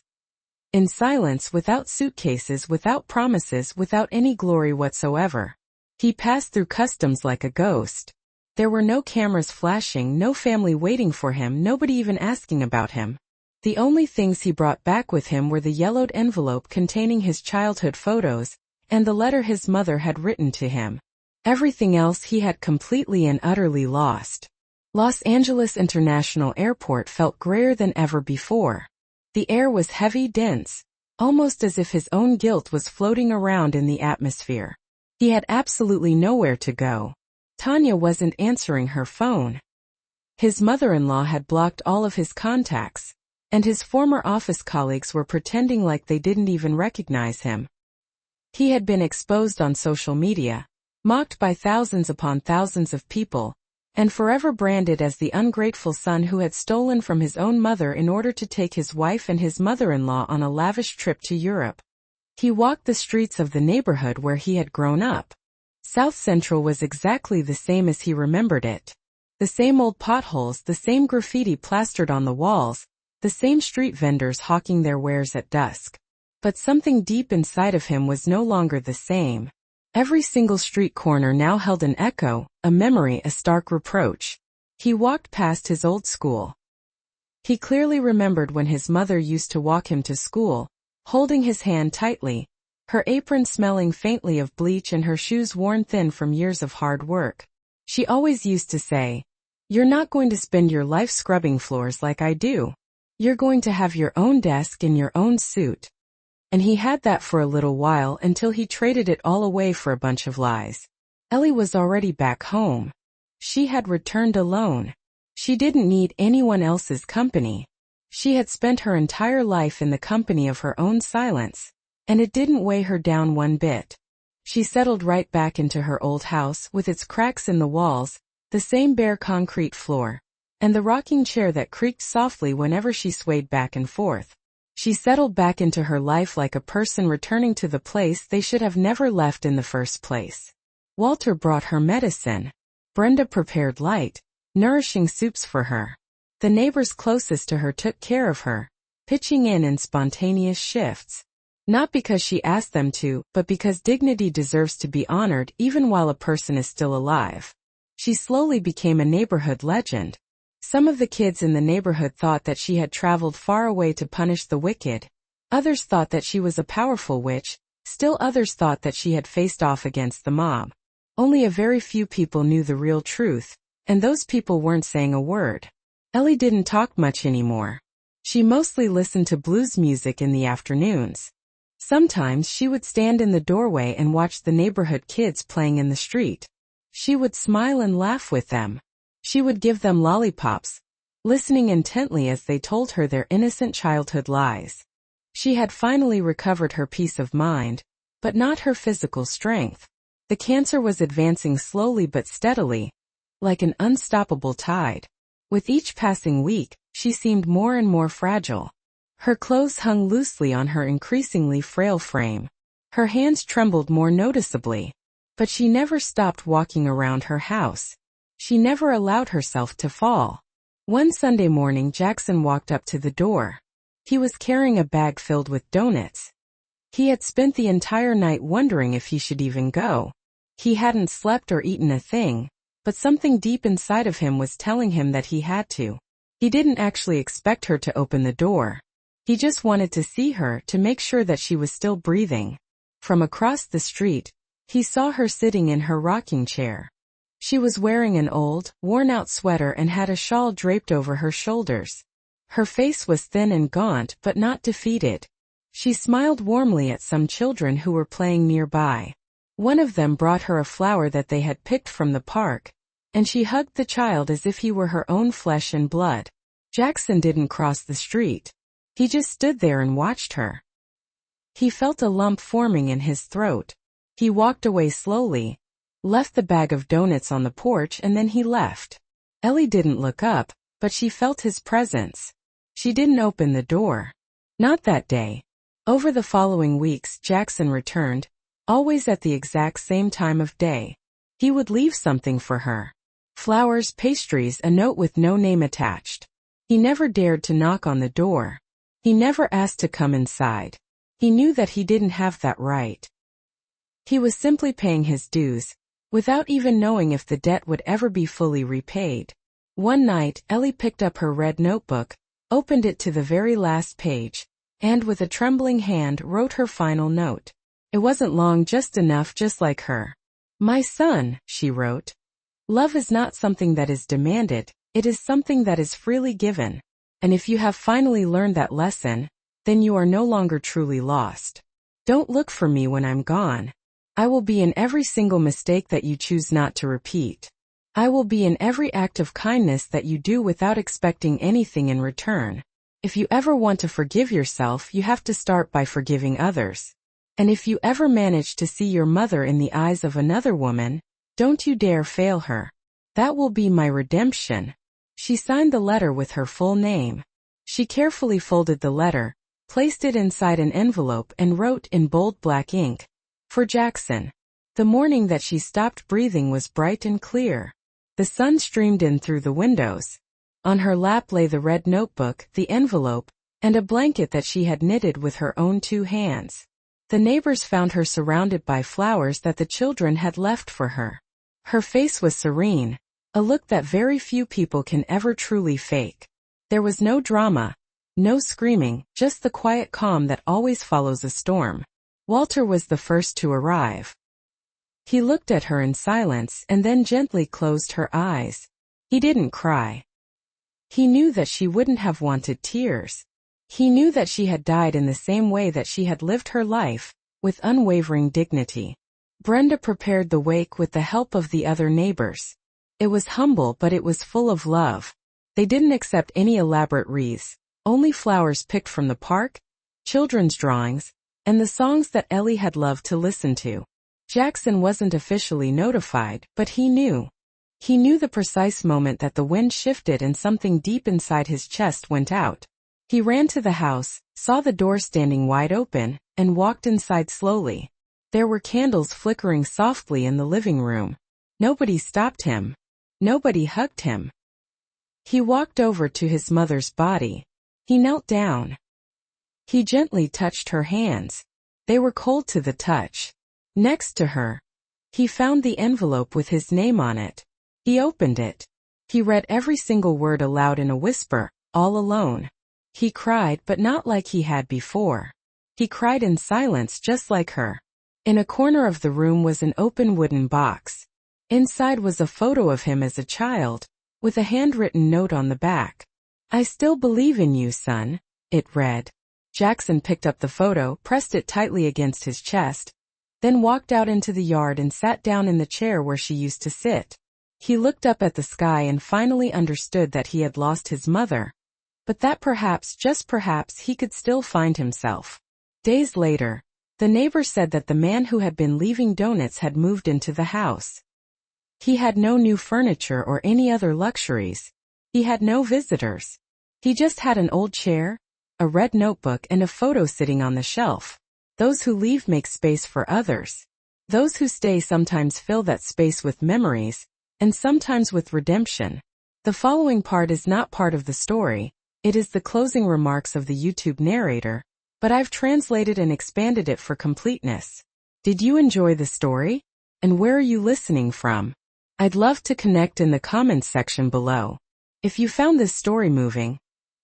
in silence, without suitcases, without promises, without any glory whatsoever. He passed through customs like a ghost. There were no cameras flashing, no family waiting for him, nobody even asking about him. The only things he brought back with him were the yellowed envelope containing his childhood photos, and the letter his mother had written to him. Everything else he had completely and utterly lost. Los Angeles International Airport felt grayer than ever before. The air was heavy, dense, almost as if his own guilt was floating around in the atmosphere. He had absolutely nowhere to go. Tanya wasn't answering her phone. His mother-in-law had blocked all of his contacts, and his former office colleagues were pretending like they didn't even recognize him. He had been exposed on social media, mocked by thousands upon thousands of people, and forever branded as the ungrateful son who had stolen from his own mother in order to take his wife and his mother-in-law on a lavish trip to Europe. He walked the streets of the neighborhood where he had grown up. South Central was exactly the same as he remembered it. The same old potholes, the same graffiti plastered on the walls, the same street vendors hawking their wares at dusk. But something deep inside of him was no longer the same. Every single street corner now held an echo, a memory, a stark reproach. He walked past his old school. He clearly remembered when his mother used to walk him to school, holding his hand tightly, her apron smelling faintly of bleach and her shoes worn thin from years of hard work. She always used to say, "You're not going to spend your life scrubbing floors like I do. You're going to have your own desk and your own suit." And he had that for a little while until he traded it all away for a bunch of lies. Ellie was already back home. She had returned alone. She didn't need anyone else's company. She had spent her entire life in the company of her own silence, and it didn't weigh her down one bit. She settled right back into her old house with its cracks in the walls, the same bare concrete floor, and the rocking chair that creaked softly whenever she swayed back and forth. She settled back into her life like a person returning to the place they should have never left in the first place. Walter brought her medicine. Brenda prepared light, nourishing soups for her. The neighbors closest to her took care of her, pitching in spontaneous shifts. Not because she asked them to, but because dignity deserves to be honored even while a person is still alive. She slowly became a neighborhood legend. Some of the kids in the neighborhood thought that she had traveled far away to punish the wicked. Others thought that she was a powerful witch. Still others thought that she had faced off against the mob. Only a very few people knew the real truth, and those people weren't saying a word. Ellie didn't talk much anymore. She mostly listened to blues music in the afternoons. Sometimes she would stand in the doorway and watch the neighborhood kids playing in the street. She would smile and laugh with them. She would give them lollipops, listening intently as they told her their innocent childhood lies. She had finally recovered her peace of mind, but not her physical strength. The cancer was advancing slowly but steadily, like an unstoppable tide. With each passing week, she seemed more and more fragile. Her clothes hung loosely on her increasingly frail frame. Her hands trembled more noticeably. But she never stopped walking around her house. She never allowed herself to fall. One Sunday morning, Jackson walked up to the door. He was carrying a bag filled with donuts. He had spent the entire night wondering if he should even go. He hadn't slept or eaten a thing, but something deep inside of him was telling him that he had to. He didn't actually expect her to open the door. He just wanted to see her to make sure that she was still breathing. From across the street, he saw her sitting in her rocking chair. She was wearing an old, worn-out sweater and had a shawl draped over her shoulders. Her face was thin and gaunt but not defeated. She smiled warmly at some children who were playing nearby. One of them brought her a flower that they had picked from the park, and she hugged the child as if he were her own flesh and blood. Jackson didn't cross the street. He just stood there and watched her. He felt a lump forming in his throat. He walked away slowly, left the bag of donuts on the porch, and then he left. Ellie didn't look up, but she felt his presence. She didn't open the door. Not that day. Over the following weeks, Jackson returned, always at the exact same time of day. He would leave something for her. Flowers, pastries, a note with no name attached. He never dared to knock on the door. He never asked to come inside. He knew that he didn't have that right. He was simply paying his dues, without even knowing if the debt would ever be fully repaid. One night, Ellie picked up her red notebook, opened it to the very last page, and with a trembling hand wrote her final note. It wasn't long, just enough, just like her. "My son," she wrote. "Love is not something that is demanded, it is something that is freely given. And if you have finally learned that lesson, then you are no longer truly lost. Don't look for me when I'm gone. I will be in every single mistake that you choose not to repeat. I will be in every act of kindness that you do without expecting anything in return. If you ever want to forgive yourself, you have to start by forgiving others. And if you ever manage to see your mother in the eyes of another woman, don't you dare fail her. That will be my redemption." She signed the letter with her full name. She carefully folded the letter, placed it inside an envelope, and wrote in bold black ink, "For Jackson." The morning that she stopped breathing was bright and clear. The sun streamed in through the windows. On her lap lay the red notebook, the envelope, and a blanket that she had knitted with her own 2 hands. The neighbors found her surrounded by flowers that the children had left for her. Her face was serene, a look that very few people can ever truly fake. There was no drama, no screaming, just the quiet calm that always follows a storm. Walter was the first to arrive. He looked at her in silence and then gently closed her eyes. He didn't cry. He knew that she wouldn't have wanted tears. He knew that she had died in the same way that she had lived her life, with unwavering dignity. Brenda prepared the wake with the help of the other neighbors. It was humble, but it was full of love. They didn't accept any elaborate wreaths, only flowers picked from the park, children's drawings, and the songs that Ellie had loved to listen to. Jackson wasn't officially notified, but he knew. He knew the precise moment that the wind shifted and something deep inside his chest went out. He ran to the house, saw the door standing wide open, and walked inside slowly. There were candles flickering softly in the living room. Nobody stopped him. Nobody hugged him. He walked over to his mother's body. He knelt down. He gently touched her hands. They were cold to the touch. Next to her, he found the envelope with his name on it. He opened it. He read every single word aloud in a whisper, all alone. He cried, but not like he had before. He cried in silence, just like her. In a corner of the room was an open wooden box. Inside was a photo of him as a child, with a handwritten note on the back. "I still believe in you, son," it read. Jackson picked up the photo, pressed it tightly against his chest, then walked out into the yard and sat down in the chair where she used to sit. He looked up at the sky and finally understood that he had lost his mother, but that perhaps, just perhaps, he could still find himself. Days later, the neighbor said that the man who had been leaving donuts had moved into the house. He had no new furniture or any other luxuries. He had no visitors. He just had an old chair, a red notebook, and a photo sitting on the shelf. Those who leave make space for others. Those who stay sometimes fill that space with memories, and sometimes with redemption. The following part is not part of the story. It is the closing remarks of the YouTube narrator, but I've translated and expanded it for completeness. Did you enjoy the story? And where are you listening from? I'd love to connect in the comments section below. If you found this story moving,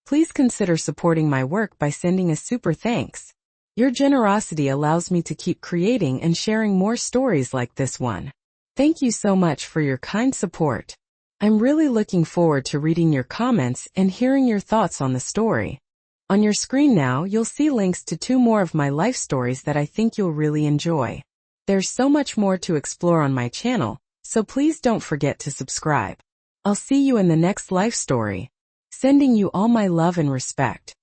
please consider supporting my work by sending a super thanks. Your generosity allows me to keep creating and sharing more stories like this one. Thank you so much for your kind support. I'm really looking forward to reading your comments and hearing your thoughts on the story. On your screen now, you'll see links to 2 more of my life stories that I think you'll really enjoy. There's so much more to explore on my channel, so please don't forget to subscribe. I'll see you in the next life story. Sending you all my love and respect.